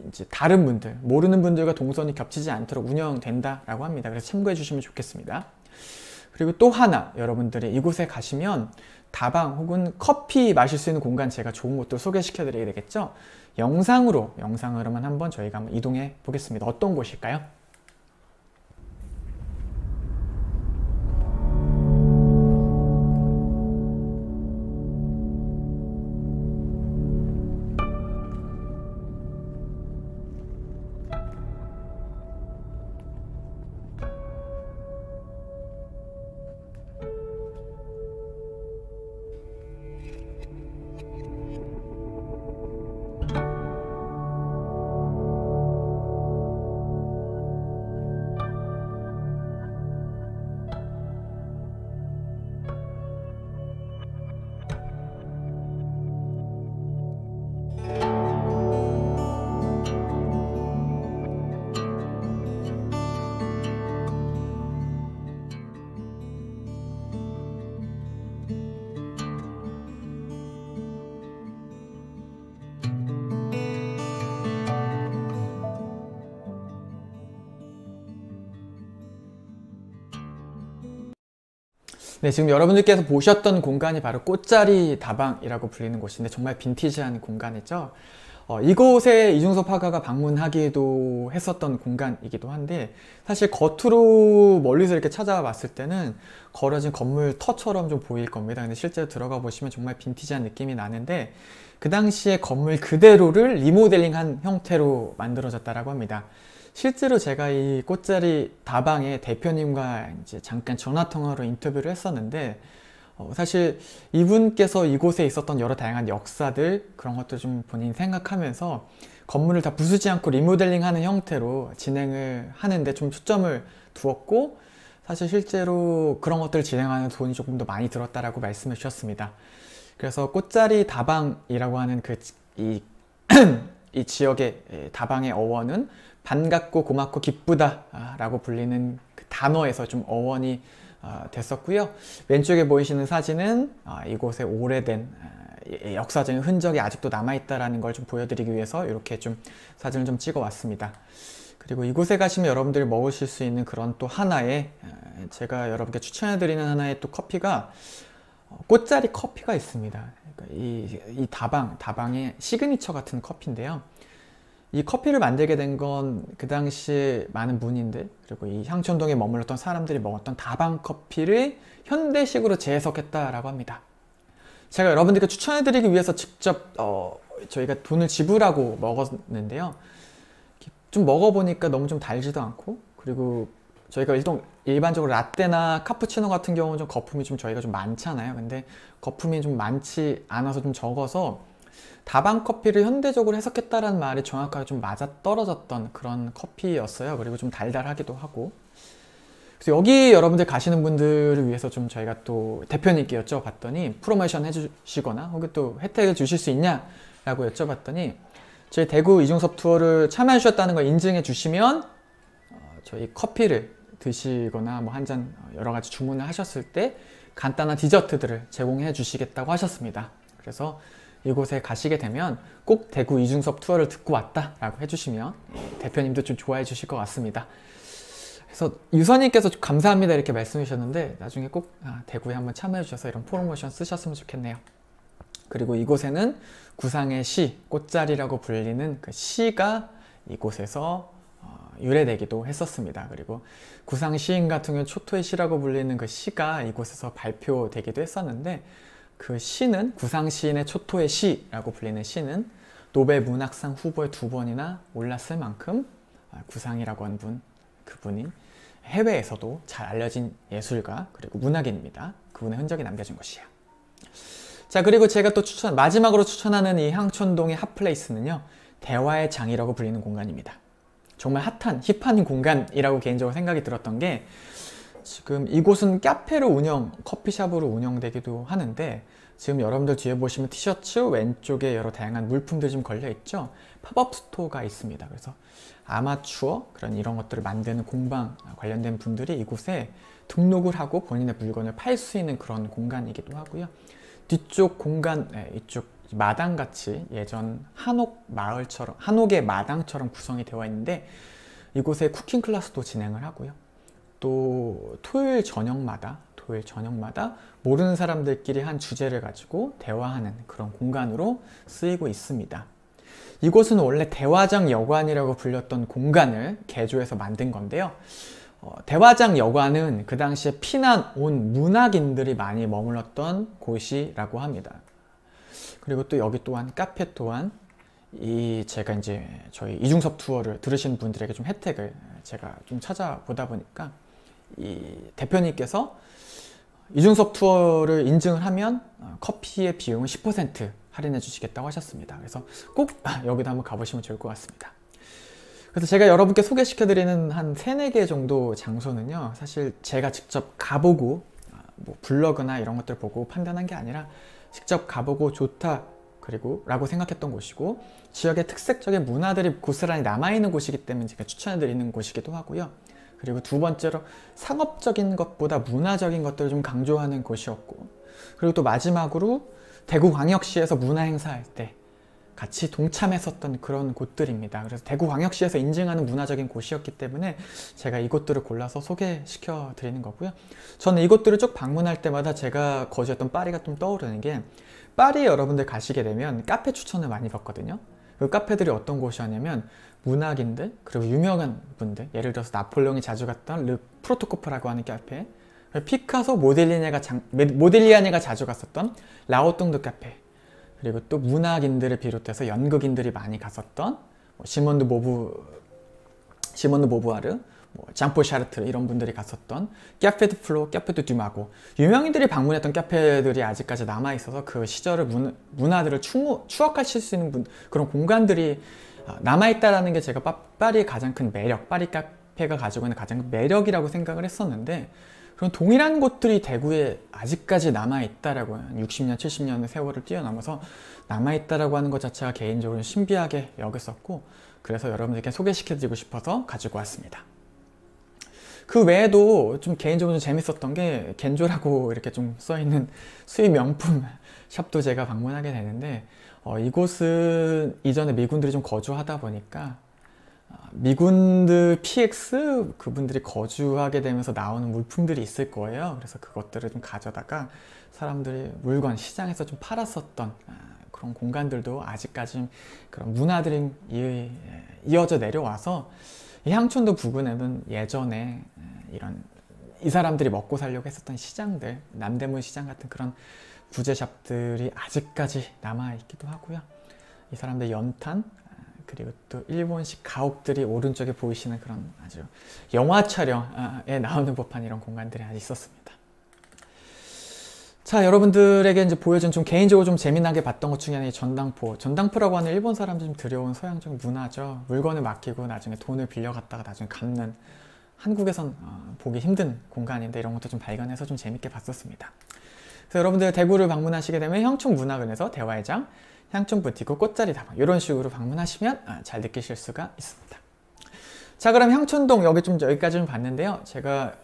이제 다른 분들, 모르는 분들과 동선이 겹치지 않도록 운영된다라고 합니다. 그래서 참고해 주시면 좋겠습니다. 그리고 또 하나 여러분들이 이곳에 가시면 다방 혹은 커피 마실 수 있는 공간 제가 좋은 곳들 소개시켜 드리게 되겠죠. 영상으로만 한번 저희가 한번 이동해 보겠습니다. 어떤 곳일까요? 네, 지금 여러분들께서 보셨던 공간이 바로 꽃자리 다방이라고 불리는 곳인데 정말 빈티지한 공간이죠. 이곳에 이중섭 화가가 방문하기도 했었던 공간이기도 한데 사실 겉으로 멀리서 이렇게 찾아봤을 때는 걸어진 건물 터처럼 좀 보일 겁니다. 근데 실제로 들어가 보시면 정말 빈티지한 느낌이 나는데 그 당시에 건물 그대로를 리모델링한 형태로 만들어졌다고 합니다. 실제로 제가 이 꽃자리 다방의 대표님과 이제 잠깐 전화통화로 인터뷰를 했었는데 사실 이분께서 이곳에 있었던 여러 다양한 역사들 그런 것들 좀 본인이 생각하면서 건물을 다 부수지 않고 리모델링하는 형태로 진행을 하는데 좀 초점을 두었고 사실 실제로 그런 것들을 진행하는 돈이 조금 더 많이 들었다라고 말씀해 주셨습니다. 그래서 꽃자리 다방이라고 하는 이 지역의 다방의 어원은 반갑고 고맙고 기쁘다 라고 불리는 그 단어에서 좀 어원이 됐었고요. 왼쪽에 보이시는 사진은 이곳에 오래된 역사적인 흔적이 아직도 남아있다는 걸 좀 보여드리기 위해서 이렇게 좀 사진을 좀 찍어 왔습니다. 그리고 이곳에 가시면 여러분들이 먹으실 수 있는 그런 또 하나의, 제가 여러분께 추천해드리는 하나의 또 커피가 꽃자리 커피가 있습니다. 그러니까 이 다방의 시그니처 같은 커피인데요. 이 커피를 만들게 된 건 그 당시에 많은 문인들, 그리고 이 향촌동에 머물렀던 사람들이 먹었던 다방 커피를 현대식으로 재해석했다라고 합니다. 제가 여러분들께 추천해드리기 위해서 직접 저희가 돈을 지불하고 먹었는데요. 좀 먹어보니까 너무 좀 달지도 않고, 그리고 저희가 일반적으로 라떼나 카푸치노 같은 경우는 좀 거품이 좀 저희가 좀 많잖아요. 근데 거품이 좀 많지 않아서 좀 적어서 다방 커피를 현대적으로 해석했다라는 말이 정확하게 좀 맞아떨어졌던 그런 커피였어요. 그리고 좀 달달하기도 하고. 그래서 여기 여러분들 가시는 분들을 위해서 좀 저희가 또 대표님께 여쭤봤더니 프로모션 해주시거나 혹은 또 혜택을 주실 수 있냐라고 여쭤봤더니 저희 대구 이중섭 투어를 참여해 주셨다는 걸 인증해 주시면 저희 커피를 드시거나 뭐 한 잔 여러 가지 주문을 하셨을 때 간단한 디저트들을 제공해 주시겠다고 하셨습니다. 그래서 이곳에 가시게 되면 꼭 대구 이중섭 투어를 듣고 왔다라고 해주시면 대표님도 좀 좋아해 주실 것 같습니다. 그래서 유선님께서 감사합니다 이렇게 말씀해 주셨는데 나중에 꼭 대구에 한번 참여해 주셔서 이런 프로모션 쓰셨으면 좋겠네요. 그리고 이곳에는 구상의 시, 꽃자리라고 불리는 그 시가 이곳에서 유래되기도 했었습니다. 그리고 구상 시인 같은 경우는 초토의 시라고 불리는 그 시가 이곳에서 발표되기도 했었는데 그 시는 구상 시인의 초토의 시라고 불리는 시는 노벨 문학상 후보에 2번이나 올랐을 만큼 구상이라고 하는 그분이 해외에서도 잘 알려진 예술가 그리고 문학인입니다. 그분의 흔적이 남겨진 곳이에요. 자, 그리고 제가 또 마지막으로 추천하는 이 향촌동의 핫플레이스는요, 대화의 장이라고 불리는 공간입니다. 정말 힙한 공간이라고 개인적으로 생각이 들었던 게, 지금 이곳은 카페로 커피숍으로 운영되기도 하는데, 지금 여러분들 뒤에 보시면 티셔츠 왼쪽에 여러 다양한 물품들이 좀 걸려 있죠. 팝업 스토어가 있습니다. 그래서 아마추어 이런 것들을 만드는 공방 관련된 분들이 이곳에 등록을 하고 본인의 물건을 팔 수 있는 그런 공간이기도 하고요. 뒤쪽 공간, 이쪽 마당같이 예전 한옥의 마당처럼 구성이 되어 있는데 이곳에 쿠킹 클래스도 진행을 하고요. 또 토요일 저녁마다 모르는 사람들끼리 한 주제를 가지고 대화하는 그런 공간으로 쓰이고 있습니다. 이곳은 원래 대화장 여관이라고 불렸던 공간을 개조해서 만든 건데요. 대화장 여관은 그 당시에 피난 온 문학인들이 많이 머물렀던 곳이라고 합니다. 그리고 또 여기 또한 카페 또한 제가 이제 저희 이중섭 투어를 들으시는 분들에게 좀 혜택을 제가 좀 찾아보다 보니까 이 대표님께서 이중섭 투어를 인증을 하면 커피의 비용을 10% 할인해 주시겠다고 하셨습니다. 그래서 꼭 여기도 한번 가보시면 좋을 것 같습니다. 그래서 제가 여러분께 소개시켜 드리는 한 3-4개 정도 장소는요, 사실 제가 직접 가보고 뭐 블로그나 이런 것들 보고 판단한 게 아니라 직접 가보고 좋다 라고 생각했던 곳이고, 지역의 특색적인 문화들이 고스란히 남아있는 곳이기 때문에 제가 추천해 드리는 곳이기도 하고요. 그리고 두 번째로 상업적인 것보다 문화적인 것들을 좀 강조하는 곳이었고, 그리고 또 마지막으로 대구광역시에서 문화행사할 때 같이 동참했었던 그런 곳들입니다. 그래서 대구광역시에서 인증하는 문화적인 곳이었기 때문에 제가 이곳들을 골라서 소개시켜 드리는 거고요. 저는 이곳들을 쭉 방문할 때마다 제가 거주했던 파리가 좀 떠오르는 게, 파리에 여러분들 가시게 되면 카페 추천을 많이 받거든요. 그 카페들이 어떤 곳이었냐면 문학인들, 그리고 유명한 분들, 예를 들어서 나폴레옹이 자주 갔던 르 프로토코프라고 하는 카페, 피카소, 모딜리아네가 자주 갔었던 라오뚱드 카페, 그리고 또 문학인들을 비롯해서 연극인들이 많이 갔었던 시몬드 보부아르, 장폴 샤르트르 이런 분들이 갔었던 카페 드 플로, 카페 드 듀마고, 유명인들이 방문했던 카페들이 아직까지 남아있어서 그 시절의 문화들을 추억하실 수 있는 그런 공간들이 남아있다라는 게 제가 파리의 가장 큰 매력, 파리 카페가 가지고 있는 가장 큰 매력이라고 생각을 했었는데, 그런 동일한 곳들이 대구에 아직까지 남아있다라고, 60년, 70년의 세월을 뛰어넘어서 남아있다라고 하는 것 자체가 개인적으로 신비하게 여겼었고, 그래서 여러분들께 소개시켜드리고 싶어서 가지고 왔습니다. 그 외에도 좀 개인적으로 좀 재밌었던 게 겐조라고 이렇게 좀 써있는 수입 명품 샵도 제가 방문하게 되는데, 이곳은 이전에 미군들이 좀 거주하다 보니까 미군들 PX 그분들이 거주하게 되면서 나오는 물품들이 있을 거예요. 그래서 그것들을 좀 가져다가 사람들이 물건 시장에서 좀 팔았었던 그런 공간들도 아직까지 그런 문화들이 이어져 내려와서 이 향촌도 부근에는 예전에 이런 이 사람들이 먹고 살려고 했었던 시장들, 남대문 시장 같은 그런 부재샵들이 아직까지 남아있기도 하고요. 이 사람들 연탄, 그리고 또 일본식 가옥들이 오른쪽에 보이시는 그런 아주 영화 촬영에 나오는 법한 이런 공간들이 아직 있었습니다. 자, 여러분들에게 이제 보여준 좀 개인적으로 좀 재미나게 봤던 것 중에 하나 이 전당포. 전당포라고 하는 일본 사람들 좀 들여온 서양적 문화죠. 물건을 맡기고 나중에 돈을 빌려갔다가 나중에 갚는, 한국에선 보기 힘든 공간인데 이런 것도 좀 발견해서 좀 재밌게 봤었습니다. 그래서 여러분들 대구를 방문하시게 되면 향촌문화관에서 대화회장, 향촌부티크, 꽃자리 다방 이런 식으로 방문하시면 잘 느끼실 수가 있습니다. 자, 그럼 향촌동 여기까지 좀 봤는데요. 제가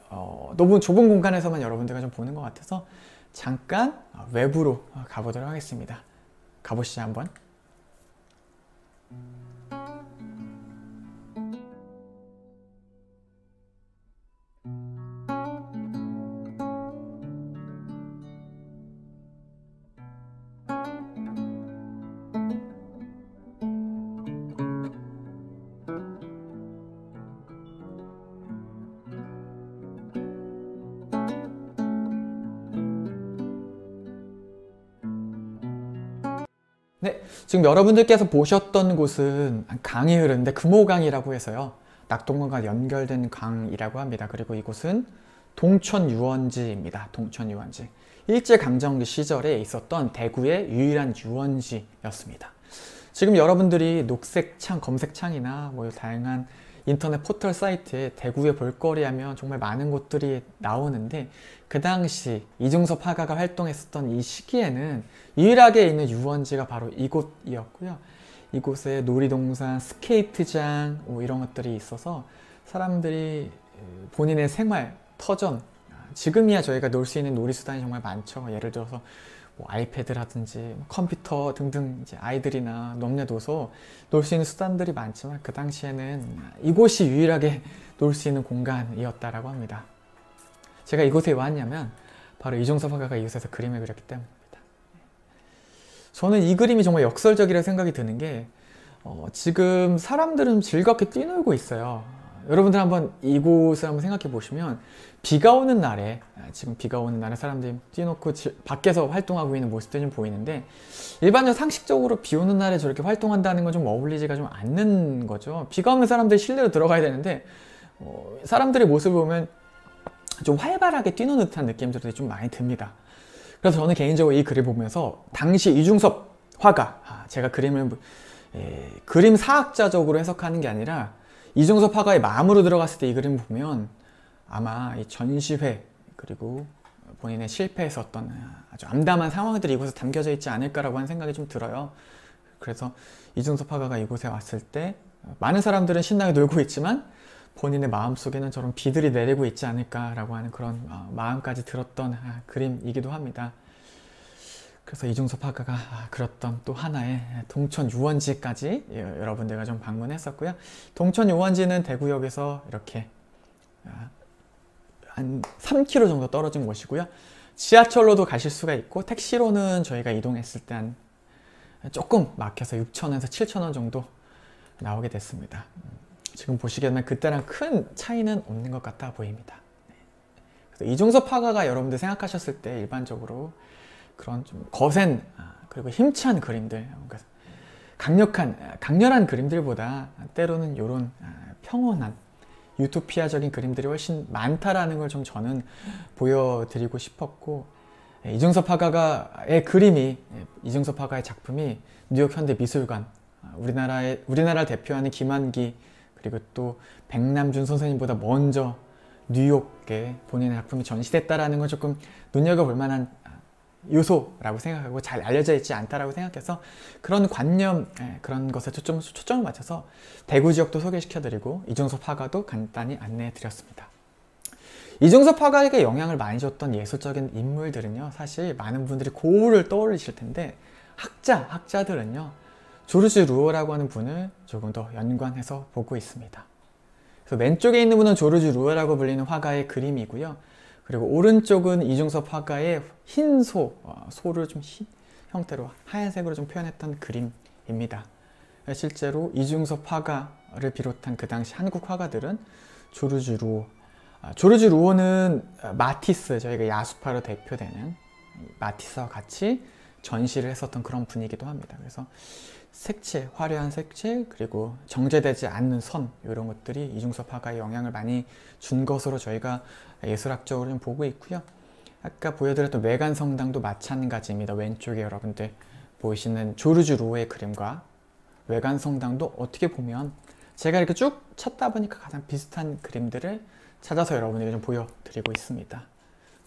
너무 좁은 공간에서만 여러분들과 좀 보는 것 같아서 잠깐 외부로 가보도록 하겠습니다. 가보시죠 한번. 네, 지금 여러분들께서 보셨던 곳은 강이 흐르는데 금호강이라고 해서요. 낙동강과 연결된 강이라고 합니다. 그리고 이곳은 동천유원지입니다. 동천유원지. 일제강점기 시절에 있었던 대구의 유일한 유원지였습니다. 지금 여러분들이 녹색창, 검색창이나 뭐 다양한 인터넷 포털 사이트에 대구의 볼거리 하면 정말 많은 곳들이 나오는데 그 당시 이중섭 화가가 활동했었던 이 시기에는 유일하게 있는 유원지가 바로 이곳이었고요. 이곳에 놀이동산, 스케이트장 뭐 이런 것들이 있어서 사람들이 본인의 생활, 터전, 지금이야 저희가 놀 수 있는 놀이수단이 정말 많죠. 예를 들어서 뭐 아이패드라든지 컴퓨터 등등 이제 아이들이나 넘내둬서 놀 수 있는 수단들이 많지만 그 당시에는 이곳이 유일하게 놀 수 있는 공간이었다라고 합니다. 제가 이곳에 왜 왔냐면 바로 이중섭 화가가 이곳에서 그림을 그렸기 때문입니다. 저는 이 그림이 정말 역설적이라고 생각이 드는 게 지금 사람들은 즐겁게 뛰놀고 있어요. 여러분들 한번 이곳을 한번 생각해 보시면 비가 오는 날에, 지금 비가 오는 날에 사람들이 뛰놓고 밖에서 활동하고 있는 모습들이 좀 보이는데 일반적으로 상식적으로 비 오는 날에 저렇게 활동한다는 건 좀 어울리지가 좀 않는 거죠. 비가 오면 사람들이 실내로 들어가야 되는데 사람들의 모습을 보면 좀 활발하게 뛰노는 듯한 느낌들이 좀 많이 듭니다. 그래서 저는 개인적으로 이 글을 보면서 당시 이중섭 화가, 제가 그림을 그림 사학자적으로 해석하는 게 아니라 이중섭 화가의 마음으로 들어갔을 때 이 그림을 보면 아마 이 전시회 그리고 본인의 실패했었던 아주 암담한 상황들이 이곳에 담겨져 있지 않을까라고 하는 생각이 좀 들어요. 그래서 이중섭 화가가 이곳에 왔을 때 많은 사람들은 신나게 놀고 있지만 본인의 마음속에는 저런 비들이 내리고 있지 않을까라고 하는 그런 마음까지 들었던 그림이기도 합니다. 그래서 이중섭 화가가 그렸던 또 하나의 동천유원지까지 여러분들과 좀 방문했었고요. 동천유원지는 대구역에서 이렇게 한 3km 정도 떨어진 곳이고요. 지하철로도 가실 수가 있고 택시로는 저희가 이동했을 때 한 조금 막혀서 6,000원에서 7,000원 정도 나오게 됐습니다. 지금 보시기에는 그때랑 큰 차이는 없는 것 같아 보입니다. 그래서 이중섭 화가가 여러분들 생각하셨을 때 일반적으로 그런 좀 거센 그리고 힘찬 그림들, 강렬한 그림들보다 때로는 이런 평온한 유토피아적인 그림들이 훨씬 많다라는 걸 좀 저는 보여드리고 싶었고, 이중섭 화가의 그림이, 이중섭 화가의 작품이 뉴욕 현대미술관, 우리나라를 대표하는 김한기 그리고 또 백남준 선생님보다 먼저 뉴욕에 본인의 작품이 전시됐다라는 걸 조금 눈여겨볼 만한 요소라고 생각하고 잘 알려져 있지 않다라고 생각해서 그런 관념, 그런 것에 초점을 맞춰서 대구 지역도 소개시켜드리고 이중섭 화가도 간단히 안내해드렸습니다. 이중섭 화가에게 영향을 많이 줬던 예술적인 인물들은요, 사실 많은 분들이 고흐를 떠올리실 텐데 학자들은요 조르주 루어라고 하는 분을 조금 더 연관해서 보고 있습니다. 그래서 왼쪽에 있는 분은 조르주 루어라고 불리는 화가의 그림이고요. 그리고 오른쪽은 이중섭 화가의 흰 소를 좀 흰 형태로 하얀색으로 좀 표현했던 그림입니다. 실제로 이중섭 화가를 비롯한 그 당시 한국 화가들은 조르주 루어, 조르주 루어는 마티스, 저희가 야수파로 대표되는 마티스와 같이 전시를 했었던 그런 분이기도 합니다. 그래서 색채, 화려한 색채, 그리고 정제되지 않는 선, 이런 것들이 이중섭 화가의 영향을 많이 준 것으로 저희가 예술학적으로 좀 보고 있고요. 아까 보여드렸던 외관성당도 마찬가지입니다. 왼쪽에 여러분들 보이시는 조르주 루어의 그림과 외관성당도 어떻게 보면 제가 이렇게 쭉 찾다 보니까 가장 비슷한 그림들을 찾아서 여러분에게 좀 보여드리고 있습니다.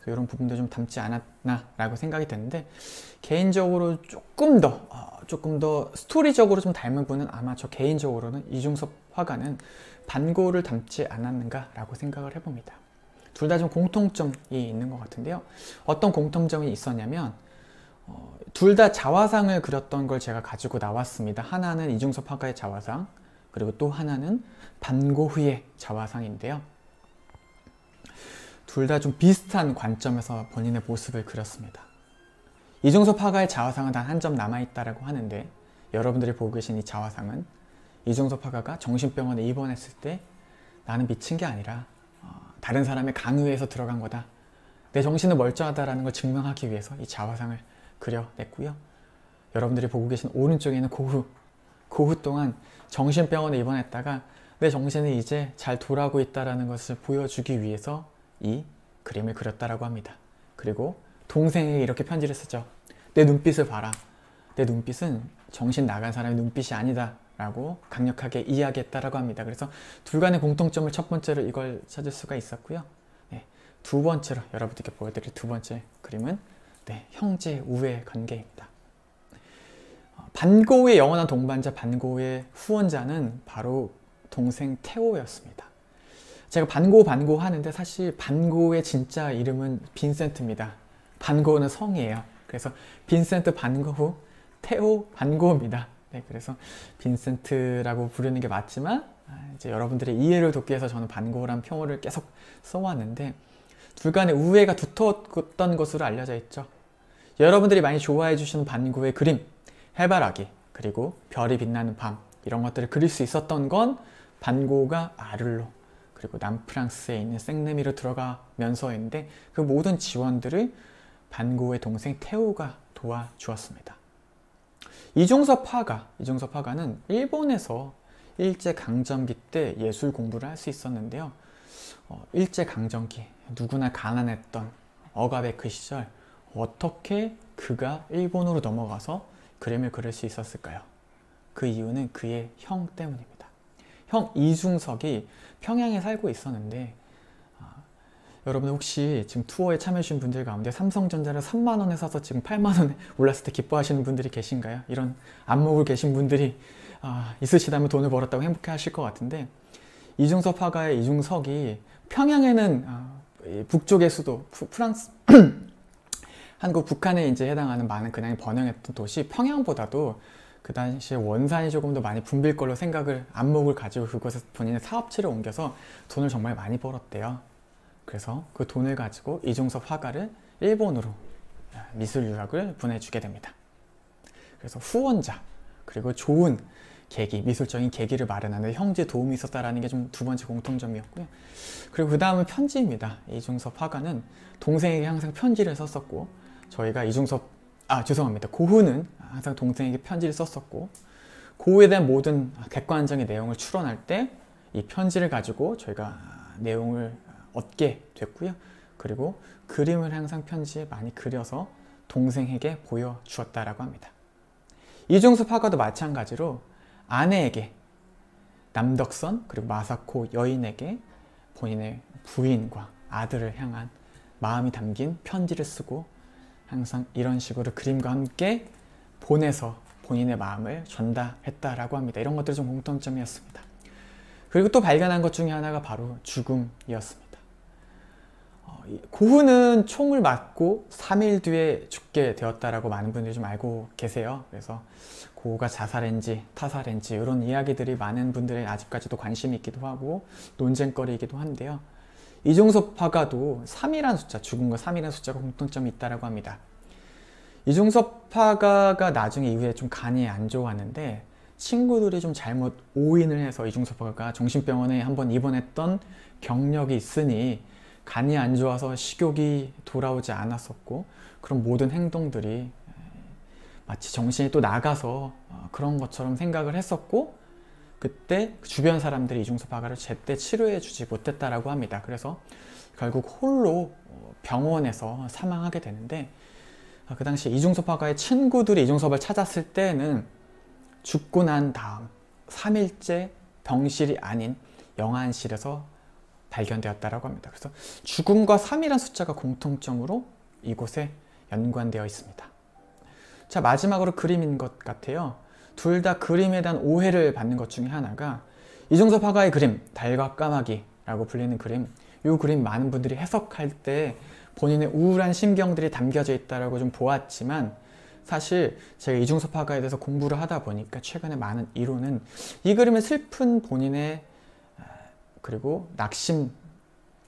이런 부분도 좀 닮지 않았나 라고 생각이 드는데, 개인적으로 조금 더 스토리적으로 좀 닮은 분은 아마 저 개인적으로는 이중섭 화가는 반고를 닮지 않았는가 라고 생각을 해봅니다. 둘 다 좀 공통점이 있는 것 같은데요. 어떤 공통점이 있었냐면 둘 다 자화상을 그렸던 걸 제가 가지고 나왔습니다. 하나는 이중섭 화가의 자화상, 그리고 또 하나는 반고흐의 자화상인데요. 둘 다 좀 비슷한 관점에서 본인의 모습을 그렸습니다. 이중섭 화가의 자화상은 단 한 점 남아있다고 하는데, 여러분들이 보고 계신 이 자화상은 이중섭 화가가 정신병원에 입원했을 때 나는 미친 게 아니라 다른 사람의 강요에서 들어간 거다, 내 정신은 멀쩡하다라는 걸 증명하기 위해서 이 자화상을 그려냈고요. 여러분들이 보고 계신 오른쪽에 있는 고흐 또한 정신병원에 입원했다가 내 정신이 이제 잘 돌아오고 있다는 것을 보여주기 위해서 이 그림을 그렸다라고 합니다. 그리고 동생에게 이렇게 편지를 쓰죠. 내 눈빛을 봐라. 내 눈빛은 정신 나간 사람의 눈빛이 아니다 라고 강력하게 이야기했다라고 합니다. 그래서 둘 간의 공통점을 첫 번째로 이걸 찾을 수가 있었고요. 네, 두 번째로 여러분들께 보여드릴 두 번째 그림은 형제 우애 관계입니다. 반고흐의 영원한 동반자, 반고흐의 후원자는 바로 동생 테오였습니다. 제가 반고흐 하는데 사실 반고흐의 진짜 이름은 빈센트입니다. 반고흐는 성이에요. 그래서 빈센트 반고흐, 테오 반고흐입니다. 네, 그래서 빈센트라고 부르는 게 맞지만 이제 여러분들의 이해를 돕기 위해서 저는 반고흐라는 표어를 계속 써왔는데, 둘 간의 우애가 두터웠던 것으로 알려져 있죠. 여러분들이 많이 좋아해 주시는 반고흐의 그림, 해바라기, 그리고 별이 빛나는 밤, 이런 것들을 그릴 수 있었던 건 반고흐가 아를로, 그리고 남프랑스에 있는 생레미로 들어가면서인데, 그 모든 지원들을 반고흐의 동생 테오가 도와주었습니다. 이중섭 화가는 일본에서 일제강점기 때 예술 공부를 할 수 있었는데요. 일제강점기, 누구나 가난했던 억압의 그 시절, 어떻게 그가 일본으로 넘어가서 그림을 그릴 수 있었을까요? 그 이유는 그의 형 때문입니다. 형 이중석이 평양에 살고 있었는데, 여러분 혹시 지금 투어에 참여해주신 분들 가운데 삼성전자를 3만원에 사서 지금 8만원에 올랐을 때 기뻐하시는 분들이 계신가요? 이런 안목을 계신 분들이 있으시다면 돈을 벌었다고 행복해 하실 것 같은데, 이중섭 화가의 이중석이 평양에는 북쪽의 수도 프랑스 한국 북한에 이제 해당하는 많은 그냥 번영했던 도시 평양보다도 그 당시에 원산이 조금 더 많이 붐빌 걸로 안목을 가지고 그곳에서 본인의 사업체를 옮겨서 돈을 정말 많이 벌었대요. 그래서 그 돈을 가지고 이중섭 화가를 일본으로 미술 유학을 보내주게 됩니다. 그래서 후원자, 그리고 좋은 계기, 미술적인 계기를 마련하는 형제의 도움이 있었다는 게 좀 두 번째 공통점이었고요. 그리고 그 다음은 편지입니다. 이중섭 화가는 동생에게 항상 편지를 썼었고, 저희가 고흐는 항상 동생에게 편지를 썼었고, 고흐에 대한 모든 객관적인 내용을 추론할 때 이 편지를 가지고 저희가 내용을 얻게 됐고요. 그리고 그림을 항상 편지에 많이 그려서 동생에게 보여주었다라고 합니다. 이중섭 화가도 마찬가지로 아내에게, 남덕선 그리고 마사코 여인에게 본인의 부인과 아들을 향한 마음이 담긴 편지를 쓰고 항상 이런 식으로 그림과 함께 보내서 본인의 마음을 전달했다라고 합니다. 이런 것들이 좀 공통점이었습니다. 그리고 또 발견한 것 중에 하나가 바로 죽음이었습니다. 고흐는 총을 맞고 3일 뒤에 죽게 되었다라고 많은 분들이 좀 알고 계세요. 그래서 고우가 자살인지 타살인지 이런 이야기들이 많은 분들의 아직까지도 관심이 있기도 하고 논쟁거리이기도 한데요. 이중섭 화가도 3이라는 숫자, 죽음과 3이라는 숫자가 공통점이 있다고 합니다. 이중섭 화가가 나중에 이후에 좀 간이 안 좋았는데 친구들이 좀 잘못 오인을 해서 이중섭 화가가 정신병원에 한번 입원했던 경력이 있으니 간이 안 좋아서 식욕이 돌아오지 않았었고 그런 모든 행동들이 마치 정신이 또 나가서 그런 것처럼 생각을 했었고 그때 주변 사람들이 이중섭 화가를 제때 치료해 주지 못했다라고 합니다. 그래서 결국 홀로 병원에서 사망하게 되는데 그 당시 이중섭 화가의 친구들이 이중섭을 찾았을 때는 죽고 난 다음 3일째 병실이 아닌 영안실에서 발견되었다고 합니다. 그래서 죽음과 3이라는 숫자가 공통점으로 이곳에 연관되어 있습니다. 자, 마지막으로 그림인 것 같아요. 둘 다 그림에 대한 오해를 받는 것 중에 하나가 이중섭 화가의 그림, 달과 까마귀라고 불리는 그림, 이 그림 많은 분들이 해석할 때 본인의 우울한 심경들이 담겨져 있다고 좀 보았지만 사실 제가 이중섭 화가에 대해서 공부를 하다 보니까 최근에 많은 이론은 이 그림은 슬픈 본인의 그리고 낙심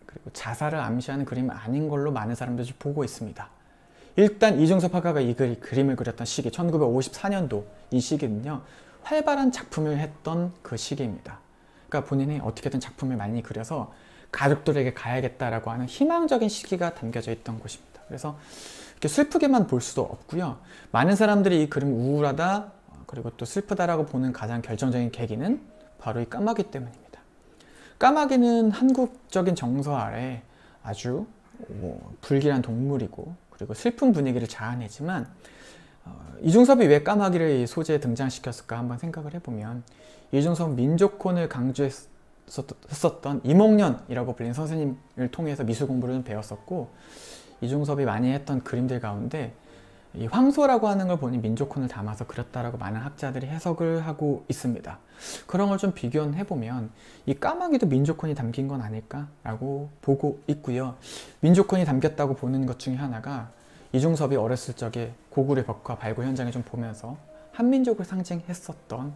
그리고 자살을 암시하는 그림은 아닌 걸로 많은 사람들이 보고 있습니다. 일단 이중섭 화가가 이 그림을 그렸던 시기 1954년도 이 시기는요 활발한 작품을 했던 그 시기입니다. 그러니까 본인이 어떻게든 작품을 많이 그려서 가족들에게 가야겠다라고 하는 희망적인 시기가 담겨져 있던 곳입니다. 그래서 이렇게 슬프게만 볼 수도 없고요. 많은 사람들이 이 그림 우울하다 그리고 또 슬프다라고 보는 가장 결정적인 계기는 바로 이 까마귀 때문입니다. 까마귀는 한국적인 정서 아래 아주 불길한 동물이고 그리고 슬픈 분위기를 자아내지만 이중섭이 왜 까마귀를 소재에 등장시켰을까 한번 생각을 해보면 이중섭은 민족혼을 강조했었던 이몽년이라고 불리는 선생님을 통해서 미술 공부를 좀 배웠었고 이중섭이 많이 했던 그림들 가운데 이 황소라고 하는 걸 보니 민족혼을 담아서 그렸다라고 많은 학자들이 해석을 하고 있습니다. 그런 걸 좀 비교해보면 이 까마귀도 민족혼이 담긴 건 아닐까라고 보고 있고요. 민족혼이 담겼다고 보는 것 중에 하나가 이중섭이 어렸을 적에 고구려 벽화 발굴 현장을 좀 보면서 한민족을 상징했었던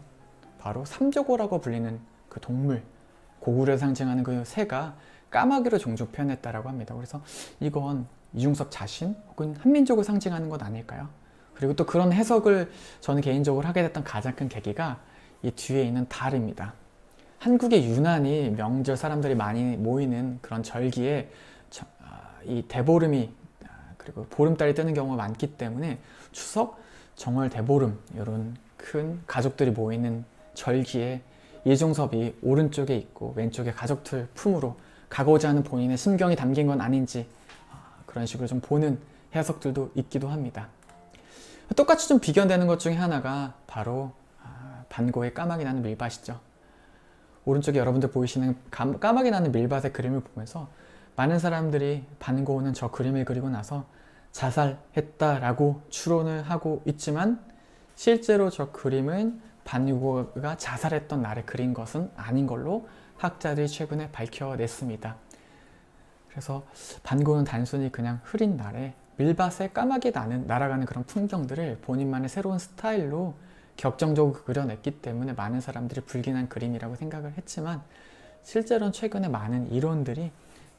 바로 삼조고라고 불리는 그 동물, 고구려를 상징하는 그 새가 까마귀로 종종 표현했다라고 합니다. 그래서 이건 이중섭 자신 혹은 한민족을 상징하는 것 아닐까요? 그리고 또 그런 해석을 저는 개인적으로 하게 됐던 가장 큰 계기가 이 뒤에 있는 달입니다. 한국의 유난히 명절 사람들이 많이 모이는 그런 절기에 이 대보름이 그리고 보름달이 뜨는 경우가 많기 때문에 추석, 정월, 대보름 이런 큰 가족들이 모이는 절기에 이중섭이 오른쪽에 있고 왼쪽에 가족들 품으로 가고자 하는 본인의 심경이 담긴 건 아닌지 그런 식으로 좀 보는 해석들도 있기도 합니다. 똑같이 좀 비견되는 것 중에 하나가 바로 반고의 까마귀 나는 밀밭이죠. 오른쪽에 여러분들 보이시는 까마귀 나는 밀밭의 그림을 보면서 많은 사람들이 반고는 저 그림을 그리고 나서 자살했다라고 추론을 하고 있지만 실제로 저 그림은 반고가 자살했던 날에 그린 것은 아닌 걸로 학자들이 최근에 밝혀냈습니다. 그래서 반고는 단순히 그냥 흐린 날에 밀밭에 까마귀 날아가는 그런 풍경들을 본인만의 새로운 스타일로 격정적으로 그려냈기 때문에 많은 사람들이 불길한 그림이라고 생각을 했지만 실제로는 최근에 많은 이론들이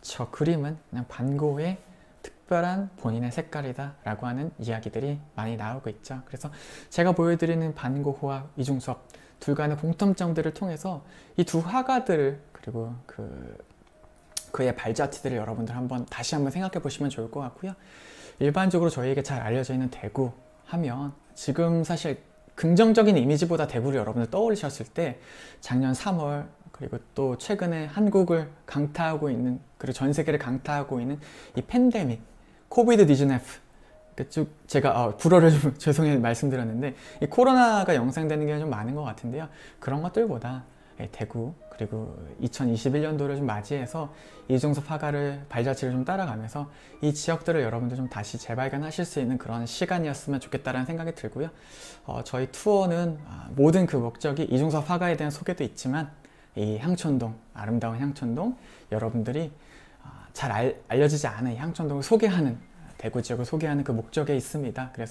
저 그림은 그냥 반고의 특별한 본인의 색깔이다 라고 하는 이야기들이 많이 나오고 있죠. 그래서 제가 보여드리는 반고와 이중섭 둘 간의 공통점들을 통해서 이 두 화가들을 그리고 그의 발자취들을 여러분들 다시 한번 생각해 보시면 좋을 것 같고요. 일반적으로 저희에게 잘 알려져 있는 대구 하면 지금 사실 긍정적인 이미지보다 대구를 여러분들 떠올리셨을 때 작년 3월 그리고 또 최근에 한국을 강타하고 있는 그리고 전 세계를 강타하고 있는 이 팬데믹 코비드-19 쭉 제가 불어를 좀 죄송해요 말씀드렸는데 이 코로나가 영상되는 게 좀 많은 것 같은데요. 그런 것들보다 대구 그리고 2021년도를 좀 맞이해서 이중섭 화가를 발자취를 좀 따라가면서 이 지역들을 여러분들 좀 다시 재발견하실 수 있는 그런 시간이었으면 좋겠다라는 생각이 들고요. 저희 투어는 모든 그 목적이 이중섭 화가에 대한 소개도 있지만 이 향촌동, 아름다운 향촌동 여러분들이 잘 알려지지 않은 이 향촌동을 소개하는 대구 지역을 소개하는 그 목적에 있습니다. 그래서